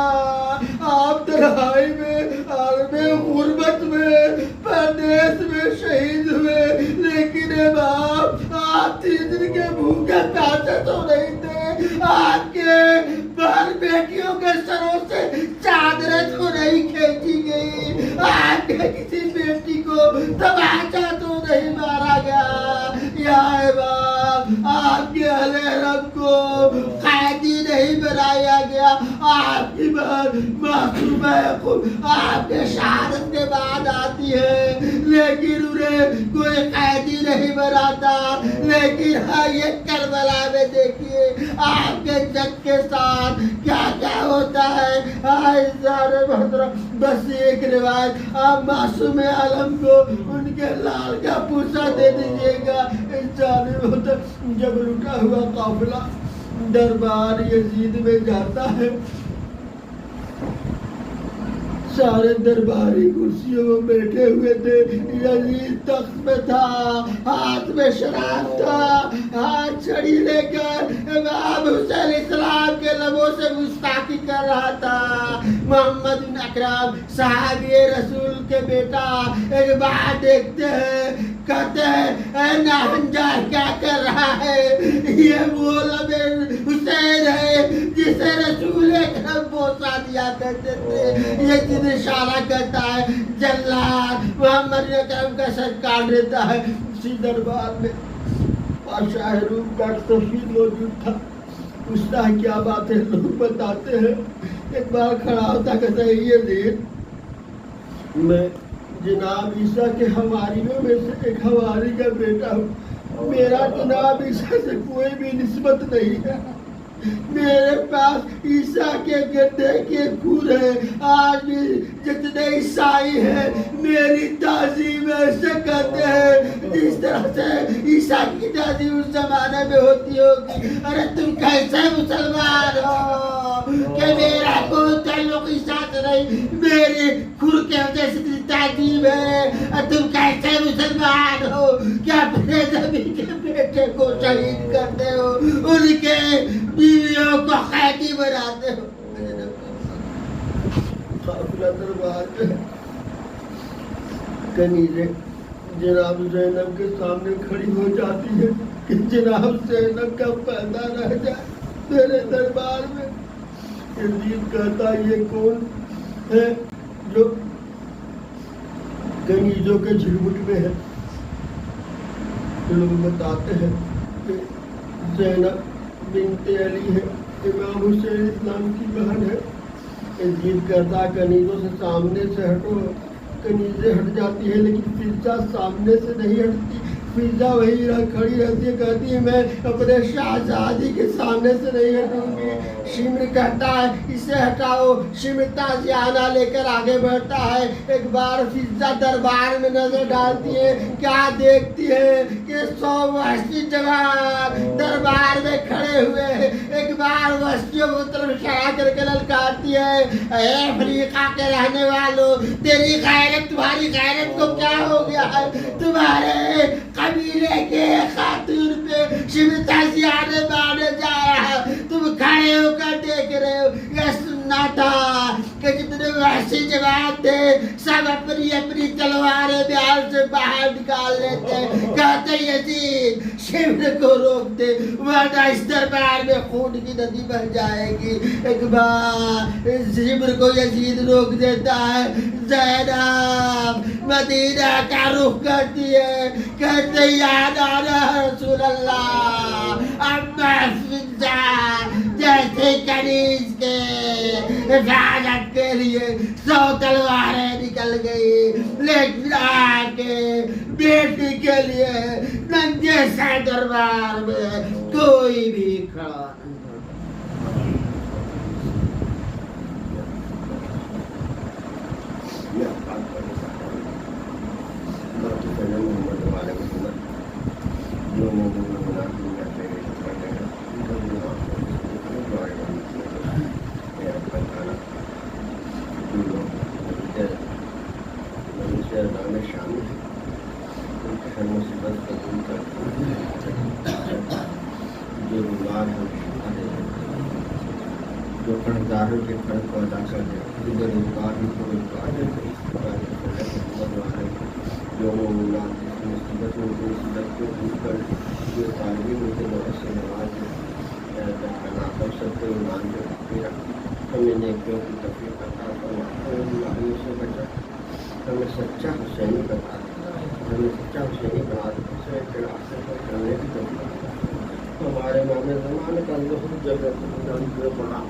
आप तन्हाई में, आलम गुर्बत में, परदेश में शहीद हुए, लेकिन बाप आप 3 दिन के भूखे प्यासे तो नहीं थे। आपके बाल बेटियों के सरों से चादरें तो नहीं खींची गई, आपके किसी बेटी को तमाचा तो नहीं मारा गया। या बाप आपके अहले हरम को कैदी नहीं बनाया गया। आपकी बात मासूम आपके शहादत के बाद आती है, लेकिन उन्हें कोई कैदी नहीं बनाता। लेकिन हाँ, ये करबला में देखिए आपके जग के साथ क्या क्या होता है। बस एक रिवाज, आप मासूम आलम को उनके लाल का पूछा दे दीजिएगा। जब लुटा हुआ काफिला दरबार यजीद में जाता है, सारे दरबारी कुर्सियों में बैठे हुए थे। यजीद तख्त में था, हाथ में शराब था, हाथ छड़ी लेकर इमाम हुसैन इस्लाम के लबों से गुस्ताखी कर रहा था। मोहम्मद बिन अकरम साहबी रसूल के बेटा एक बात देखते हैं, कहते हैं नाहंजा क्या कर रहा है? ये वो लबे हुसैन है जिसे रसूल अकरम बोसा दिया करते थे। ये इशारा करता है, जल्लाद मोहम्मद अकरम का सर काट देता है। इसी दरबार में बादशाह रूम का सफीर मौजूद था। पूछता है क्या बात है? लोग बताते हैं एक बार खड़ा होता, कहता है ये देख, मैं जनाब ईसा के हवारियों में से एक हवारी का बेटा हूँ। मेरा जनाब ईसा से कोई भी निस्बत नहीं है। मेरे पास ईसा के गड्ढे के खूर है। आज भी जितने ईसाई हैं मेरी ताज़ीम ऐसे करते हैं जिस तरह से ईसा की ताज़ीम उस जमाने में होती होगी। अरे तुम कैसे मुसलमान हो कि मेरा कोई ताल्लुक ईसा से नहीं, मेरे खूर के वजह से ताज़ीम है। तुम कैसे मुसलमान हो कि अपने नबी के बेटे को शहीद करते हो, उनके बीवियों को कैदी बनाते हो। कनीज़े जनाब ज़ैनब के सामने खड़ी हो जाती है कि जनाब ज़ैनब का पैदा रह जाए मेरे दरबार में। यजीद कहता ये कौन है जो कनीज़ों के झुरमुट में है? लोग बताते हैं कि ज़ैनब बिनते अली है, इमाम हुसैन इस्लाम की बहन है। यजीद करता कनीज़ों से सामने से हटो। कनीज़ें हट जाती है, लेकिन फिजा सामने से नहीं हटती। फिजा वही खड़ी रहती है, कहती है मैं अपने शाहजादी के सामने से नहीं हटूंगी। शिमर कहता है इसे हटाओ। शिमर ताजियाना लेकर आगे बढ़ता है। एक बार फिजा दरबार में नजर डालती है, क्या देखती है कि 100 वहशी जवान दरबार में खड़े हुए हैं। एक बार वहशियों को तरफ इशारा करके ललकारती है, ए अफ्रीका के रहने वालों, तेरी गैरत, तुम्हारी गैरत को क्या हो गया है? तुम्हारे कबीले के खातून पे शिव ताजियाने मारने जा रहा है, तुम खड़े होकर देख रहे हो। यह सुनना था कि जितने वहशी जवान थे सब अपनी अपनी तलवारें बिहार से बाहर निकाल लेते। कहते यजीद शिविर को रोक दे, वरना इस दरबार में खून की नदी बह जाएगी। एक बार इस शिविर को यजीद रोक देता है। ज़ैनब मदीना का रुख करती है, कहते याद आ रहा है रसूल अल्लाह, अम्मा फिजा जैसे कनीज के हिफाजत के लिए 100 तलवारें निकल गई, लेकिन आके बेटी के लिए नंगे से दरबार में कोई भी खड़ा जो कर्जदारों के कर्ज को अदा कर दे, बेरोजगार को रोजगार दे, इस प्रकार जो मुसीबत में मुसीबत को दूर कर जो तालीम उनके बहुत से नवाज कर सकते ईमान के मेरा हमें नेकियों की तफरीक अता फरमा, हमें बुराइयों से बचा, हमें सच्चा हुसैनी बना दे, हमें सच्चा हुसैनी बना दे, हुसैन के रास्ते पर चलने की तौफीक हमारे मामले ज़माने का बहुत जगह बड़ा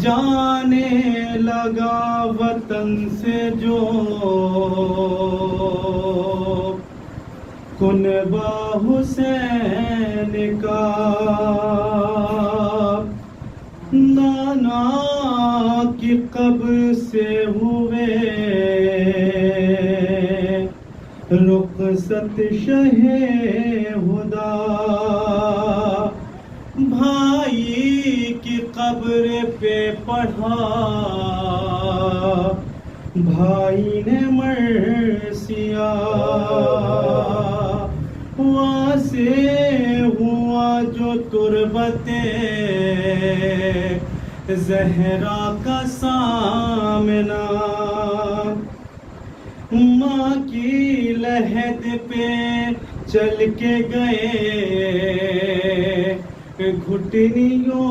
जाने लगा वतन से जो कुनबा हुसैन का, नाना की कब्र से हुए रुखसत शहे हुदा, भाई की कब्र पे पढ़ा भाई ने मरसिया, वहाँ से हुआ जो तुरबते ज़हरा का सामना, माँ की लहद पे चल के गए घुटनियों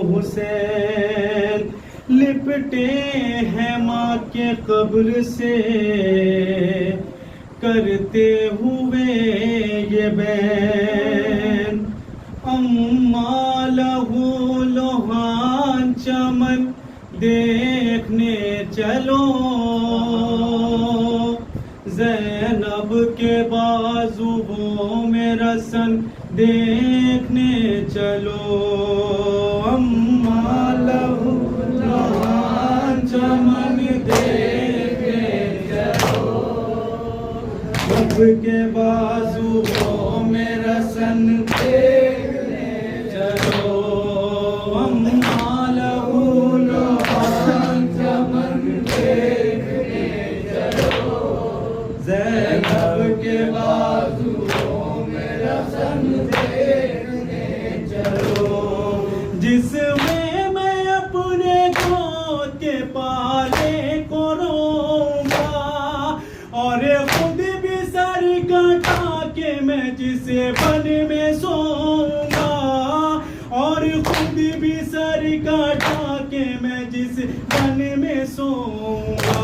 हुसैन, लिपटे हैं माँ के कब्र से करते हुए ये बैन, अम्मा लहू लोहान चमन देखने चलो, ज़ैनब के बाजुओं में रसन देखने चलो, अम्मा लहू लोहान चमन देखने चलो, ज़ैनब के बाजुओं में रसन देखने चलो, अम्मा लहू लोहान चमन देखने चलो, ज़ैनब के बाजुओं में रसन देखने चलो, जिसमें मैं अपने गोद के पाले को रोऊंगा और खुद भी सर कटा के मैं जिसे बन में सोऊंगा, और खुद भी सर कटा के मैं जिस बन में सोऊंगा,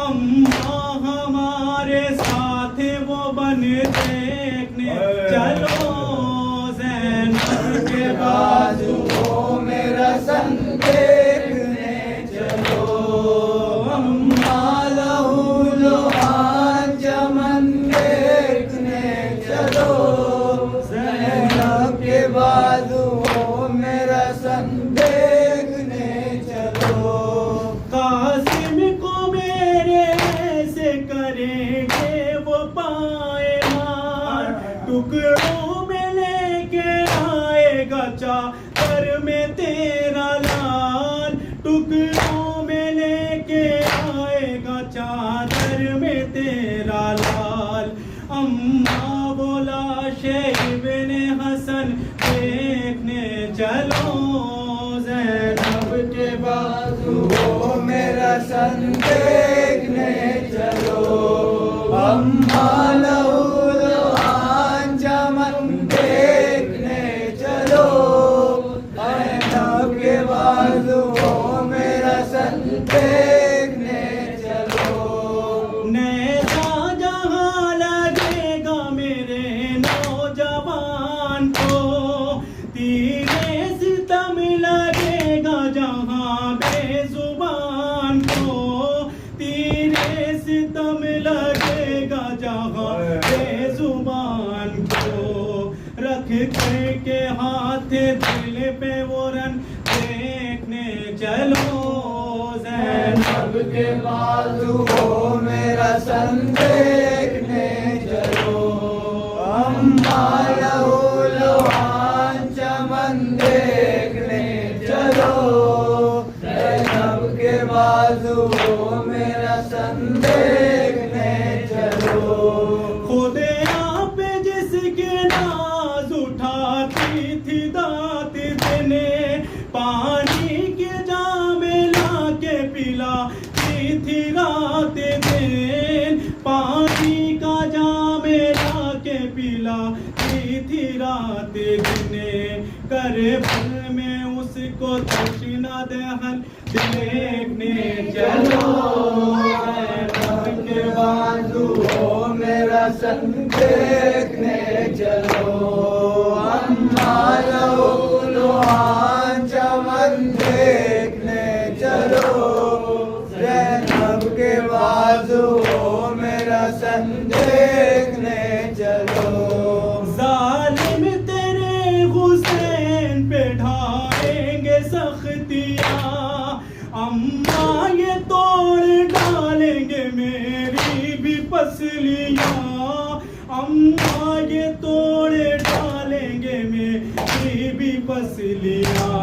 अम्मा हमारा देखने चलो ज़ैनब के बाजुओं में रसन देखने चलो अम्मा लहूलुहान चमन देखने चलो ज़ैनब के बाजुओं में रसन देखने चलो कासिम को मेरे ऐसे करेंगे वो पाए मार टुकड़ों में लेके आएगा चादर में तेरा लाल टुकड़ों में लेके आएगा चादर में तेरा लाल अम्मा बोला इब्ने हसन देखने चलो ज़ैनब के बाजुओं में रसन देखने चलो अम्मा लहूलुहान चमन देखने चलो ज़ैनब के बाजुओं में रसन देखने चलो नैना जहाँ लगेगा मेरे नौजवान को तीरे सितम लगेगा जहाँ बेजुबान को तीरे सितम लगेगा जहाँ बेजुबान को रख के हाथ दिल पे वो रन देखने चलो ज़ैनब के बाजुओं में रसन देखने चलो अम्मा लहूलुहान चमन देखने चलो ज़ैनब के बाजुओं में रसन देखने चलो खुद आप जिसके नाज उठाती थी दात देने पानी के जामे ला के पिलाती थी रात दिन पानी का जामे ला के पिलाती थी रात दिन करबल में उसको तशना दहन देखने चलो ज़ैनब के बाजुओं में रसन देखने चलो अम्मा लहूलुहान चमन देखने चलो ज़ैनब के बाजुओं में रसन देखने चलो ज़ालिम तेरे हुसैन पे ढाएंगे सख्तियाँ अम्मा ये तोड़ डालेंगे मेरी भी पसलियाँ अम्मा ये तोड़ डालेंगे मेरी भी पसलियाँ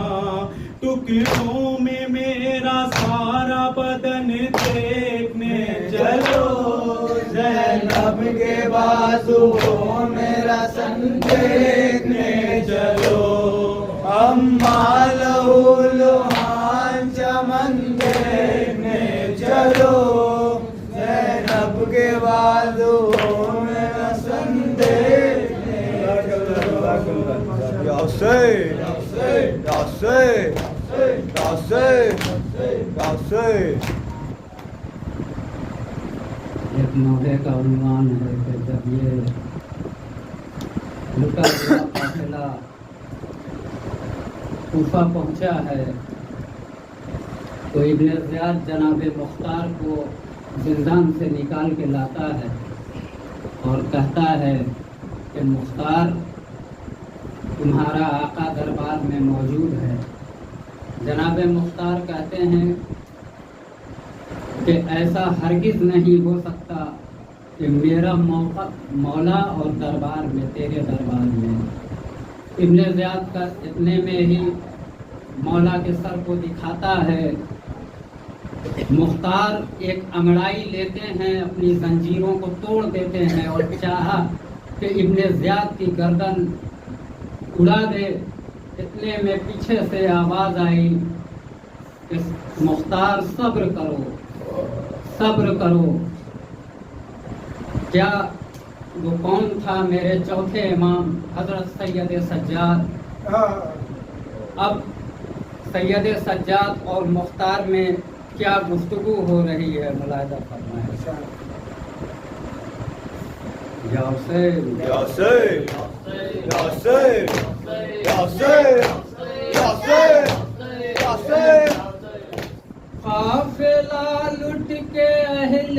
टुकड़ों में मेरा सारा बदन देखने चलो ज़ैनब के बाजुओं में रसन देखने चलो अम्मा लहूलुहान चमन देखने चलो ज़ैनब के बाजुओं में रसन देखने एक नोहे का उन्वान है कि जब ये लुटा हुआ काफिला कूफा पहुंचा है तो इब्ने ज़ियाद जनाब मुख्तार को जिंदान से निकाल के लाता है और कहता है कि मुख्तार तुम्हारा आका दरबार में मौजूद है। जनाब मुख्तार कहते हैं कि ऐसा हरगिज़ नहीं हो सकता कि मेरा मौला और दरबार में तेरे दरबार में। इब्ने ज़ियाद का इतने में ही मौला के सर को दिखाता है। मुख्तार एक अंगड़ाई लेते हैं, अपनी जंजीरों को तोड़ देते हैं और चाहा कि इब्ने ज़ियाद की गर्दन उड़ा दे। इतने में पीछे से आवाज़ आई कि मुख्तार सब्र करो, सब्र करो। क्या वो कौन था? मेरे चौथे इमाम हज़रत सैयद सज्जाद। अब सैयद सज्जाद और मुख्तार में क्या गुफ्तगू हो रही है, मुलाहिज़ा फरमाएं। یا حسین یا حسین یا حسین یا حسین یا حسین یا حسین قافلہ لٹ کے اہل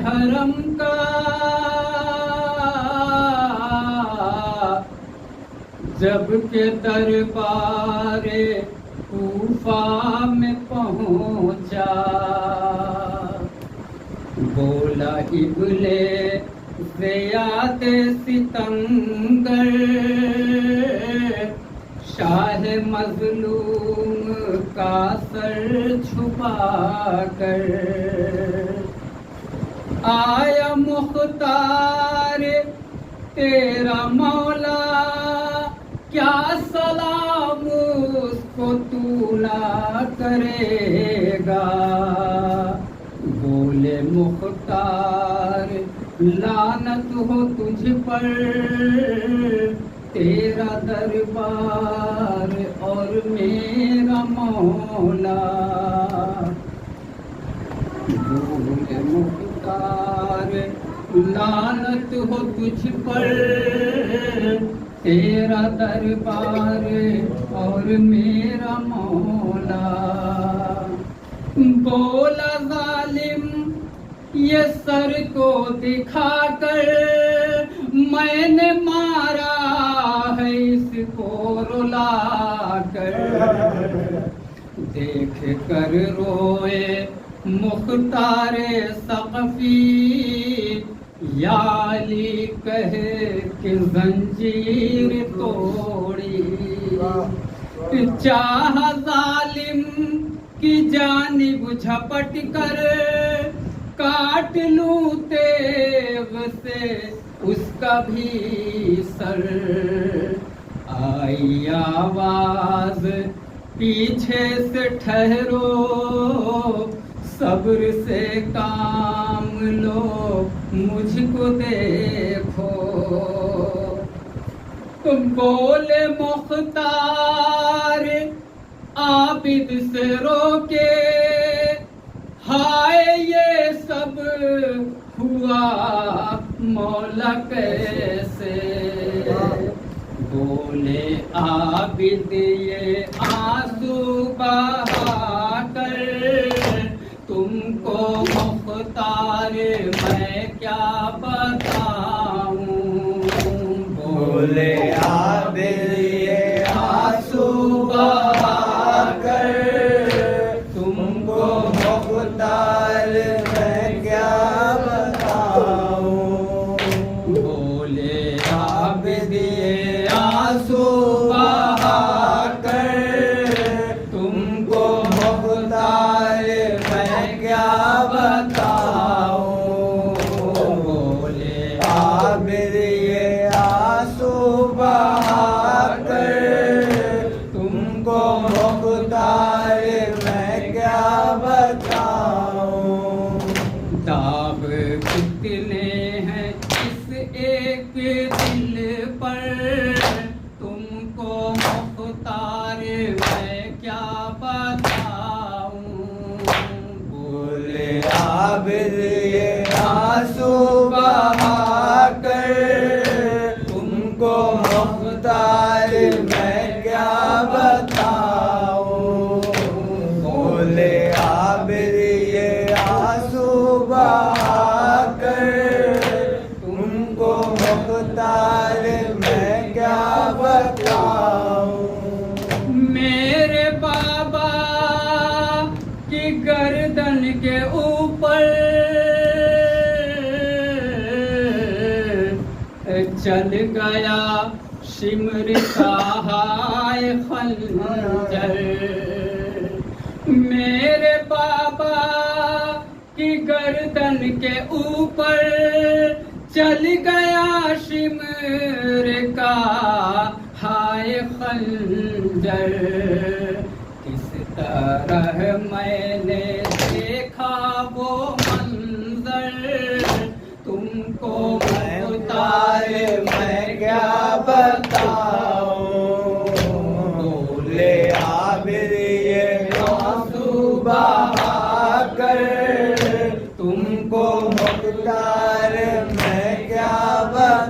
حرم کا جب کہ دربار کوفہ میں پہنچا بولا ابلے زیاد ستمگر شاہ مظلوم کا سر چھپا کر آیا مختار تیرا مولا کیا سلام اس کو تو نہ کرے گا بولے مختار لعنت ہو تجھ پر تیرا دربار اور میرا مولا بولے مختار لعنت ہو تجھ پر تیرا دربار اور میرا مولا بولا ظالم یہ سر کو دکھا کر میں نے مارا ہے اس کو رلا کر دیکھ کر روئے مختار ثقفی یا علی کہے کہ زنجیر توڑی چاہ ظالم کی جانب جھپٹ کر کاٹ لوں تیغ سے اس کا بھی سر آئی آواز پیچھے سے ٹھہرو صبر سے کام لو مجھ کو دیکھو بولے مختار عابد سے روکے ہائے یہ سب ہوا مولا کیسے بولے عابد یہ آنسو بہا کر تم کو مختار میں کیا بتاؤں بولے عابد یہ آنسو بہا کر تم کو مختار میں کیا بتاؤں بولے عابد یہ آنسو بہا کر تم کو مختار میں کیا بتاؤں بولے عابد یہ آنسو بہا کر تم کو مختار میں کیا بتاؤں داغ کتنے ہیں اس ایک دل پر تم کو مختار میں کیا بتاؤں بولے عابد یہ آنسو بہا کر تم کو مختار میں کیا بتاؤں بولے عابد یہ آنسو بہا کر تم کو مختار میں کیا بتاؤں میرے بابا کی گردن کے اوپر چل گیا شمر کا ہائے خنجر میرے بابا کی گردن کے اوپر چل گیا شمر کا ہائے خنجر کس طرح میں نے دیکھا وہ منظر تم کو مختار میں کیا بتاؤں بولے عابد یہ آنسو بہا کر تم کو مختار میں کیا بتاؤں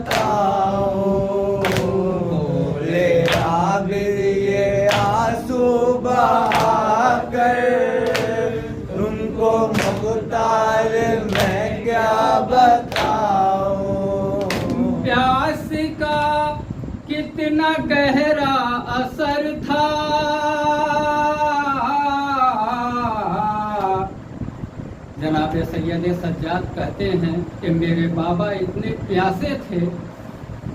कितना गहरा असर था, जनाब सैयद सज्जाद कहते हैं कि मेरे बाबा इतने प्यासे थे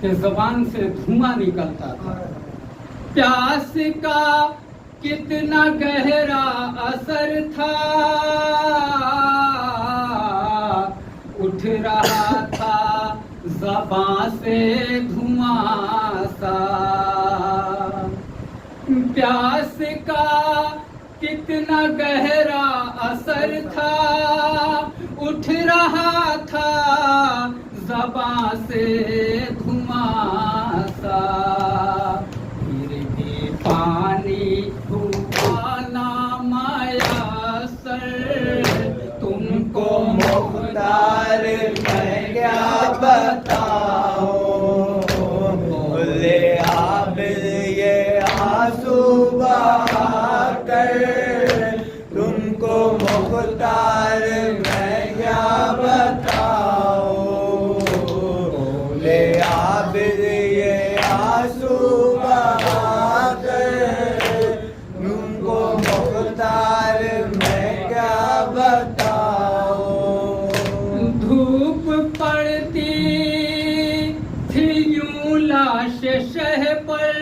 कि ज़बान से धुआं निकलता था। प्यास का कितना गहरा असर था, उठ रहा था ज़बान से धुआं सा। प्यास का कितना गहरा असर था, उठ रहा था ज़बां से धुआं सा। फिर भी पानी हुआ ना मयस्सर, तुमको मुख्तार मैं क्या बताऊं, ले आबिद ये आंसू बहा कर, तुमको मुख्तार मैं क्या बताऊं, ले आबिद ये आंसू बहा कर, तुमको मुख्तार मैं क्या बताऊं। धूप पड़ती थी यूं लाश शह पर,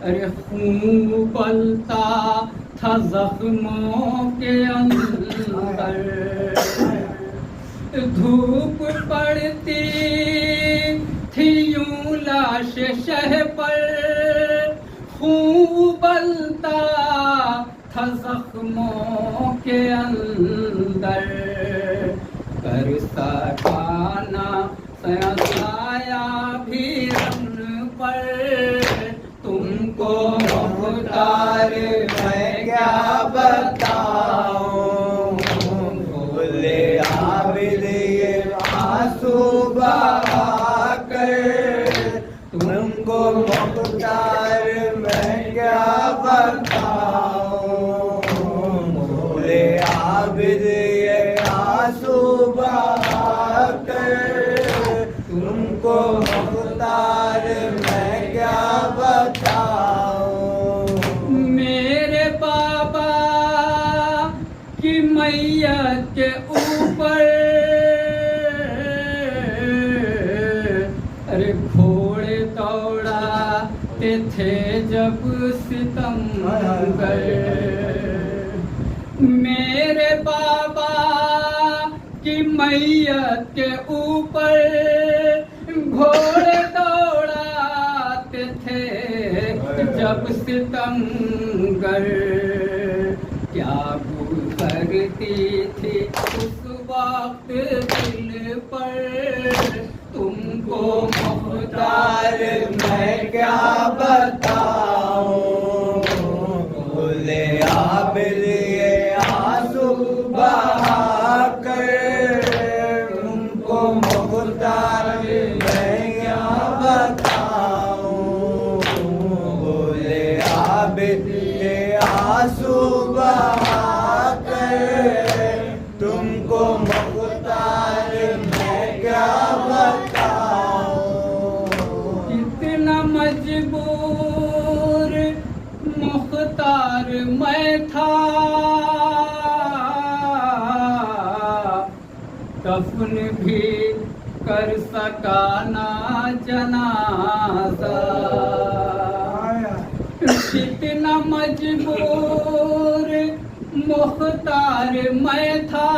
अरे खून उबलता था जख्मों के अंदर। धूप पड़ती थी यूं लाश शह पर, खून उबलता था जख्मों के अंदर। कर सकाना साया भी रंग पर, तुमको मुख्तार मैं क्या बताऊं, ले आबिद ये आंसू बहा कर, तुमको मुख्तार मैं क्या बताऊं, ले आबिद ये आंसू बहा कर, तुमको मुख्तार मैं क्या बताऊं। मेरे बाबा की मैयत के ऊपर, अरे घोड़े दौड़ाते थे जब सितमगर। मेरे बाबा की मैयत के ऊपर घोड़े दौड़ाते थे जब सितमगर। क्या गुजरती थी उस वक्त दिल पर, तुमको मुख्तार मैं क्या बताऊं, ले आबिद ये आंसू बहा कर, तुमको मुख्तार मैं क्या बताऊं, ले आबिद ये आंसू बहा कर, तुमको मुख्तार मैं क्या बताऊं। कितना मजबूर मुख्तार मैं था, दफन भी कर सका ना जनाजा। कितना मजबूर मुख्तार मैं था,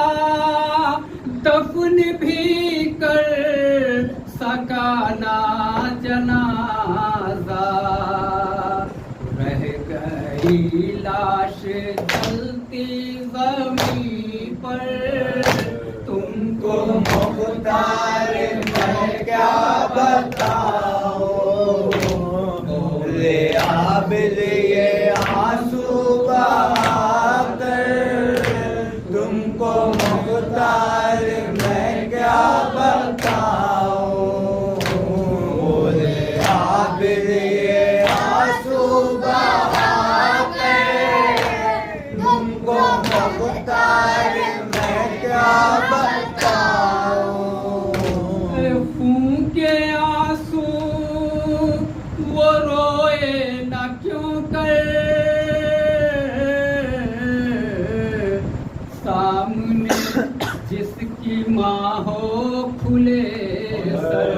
दफन भी कर सका ना जनाजा। रह गई लाश जलती ज़मीं पर, तुमको मुख्तार मैं क्या बताऊं, ले आबिद ये आंसू बहा कर, तुमको मुख्तार मैं क्या बताऊं, की माँ हो खुले सर,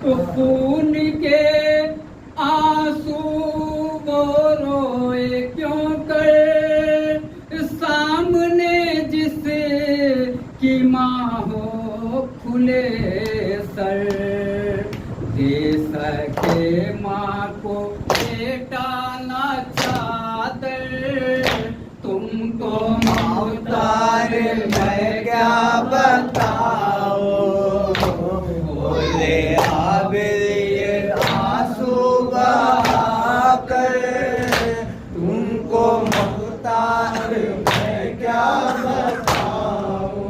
खून के आंसू वो रोए क्यों कर, सामने जिसे की माँ हो खुले सर, दे सके माँ को बेटा ना चादर, तुमको मुख्तार मैं क्या बताओ, बोले आबिद ये आंसू बहाकर, तुमको मुख्तार मैं क्या बताऊं,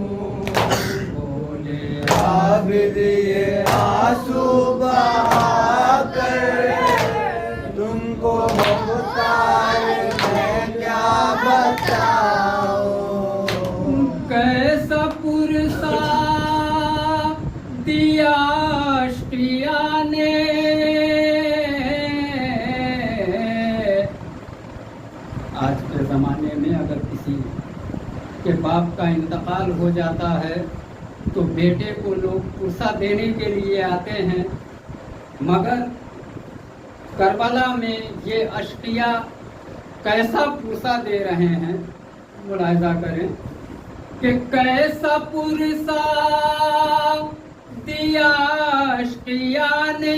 बोले आबिद ये आंसू बहाकर, तुमको मुख्तार मैं क्या बताऊं। कैसा पुरसा दिया अष्टिया ने, आज के ज़माने में अगर किसी के बाप का इंतकाल हो जाता है तो बेटे को लोग पुरसा देने के लिए आते हैं, मगर करबला में ये अष्टिया कैसा पुरसा दे रहे हैं, मुलाहिजा करें कि कैसा पुरसा दिया अष्टिया ने,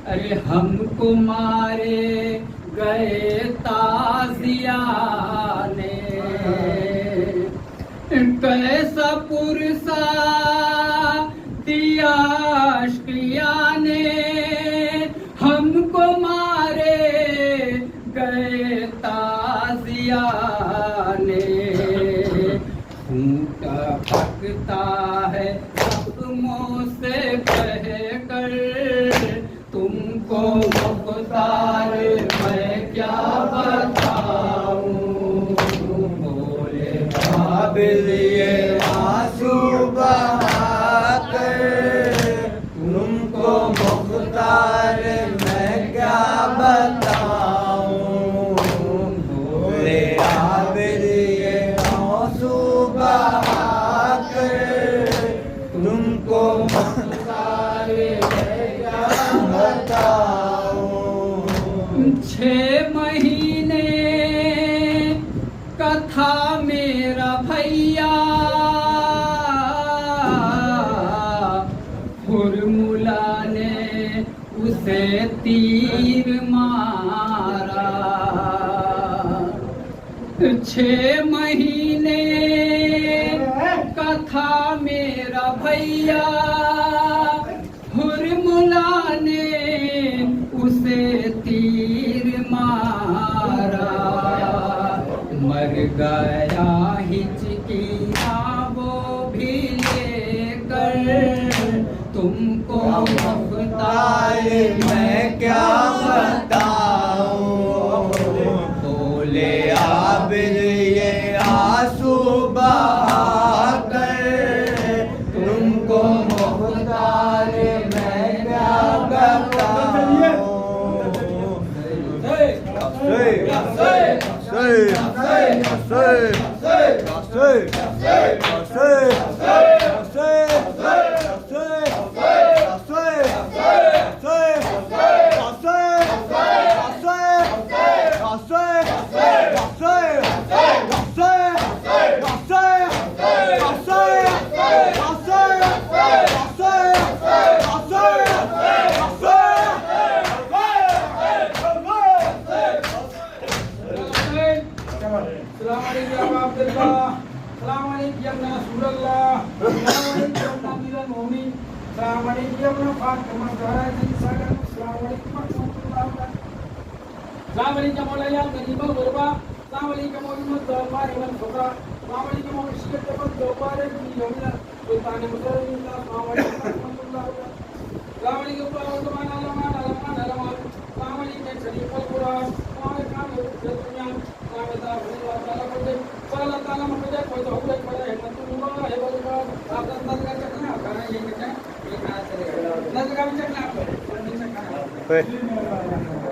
अरे हमको मारे गए ताजिया ने, कैसा पुरसा दिया अष्टिया ने, हमको मारे गए ताजिया ने, खूंट पकता है जख्मों से बह कर, तुमको मुख्तार मैं क्या बताऊं, बोले आबिद ये आंसू बहाकर, तुमको मुख्तार मैं क्या बताऊं, बोले आबिद ये आंसू बहाकर, तुमको मुख्तार मैं क्या बताऊं। 6 महीने का था मेरा भैया, हुरमुला ने उसे तीर मारा, 6 महीने का था मेरा भैया, हुरमुला ने उसे तीर मारा, मर गया हिचकिया वो भी लेकर, तुमको मुख्तार मैं क्या बताऊं, बोले आबिद ये आंसू बहाकर, तुमको मुख्तार मैं क्या बताऊं। Hey.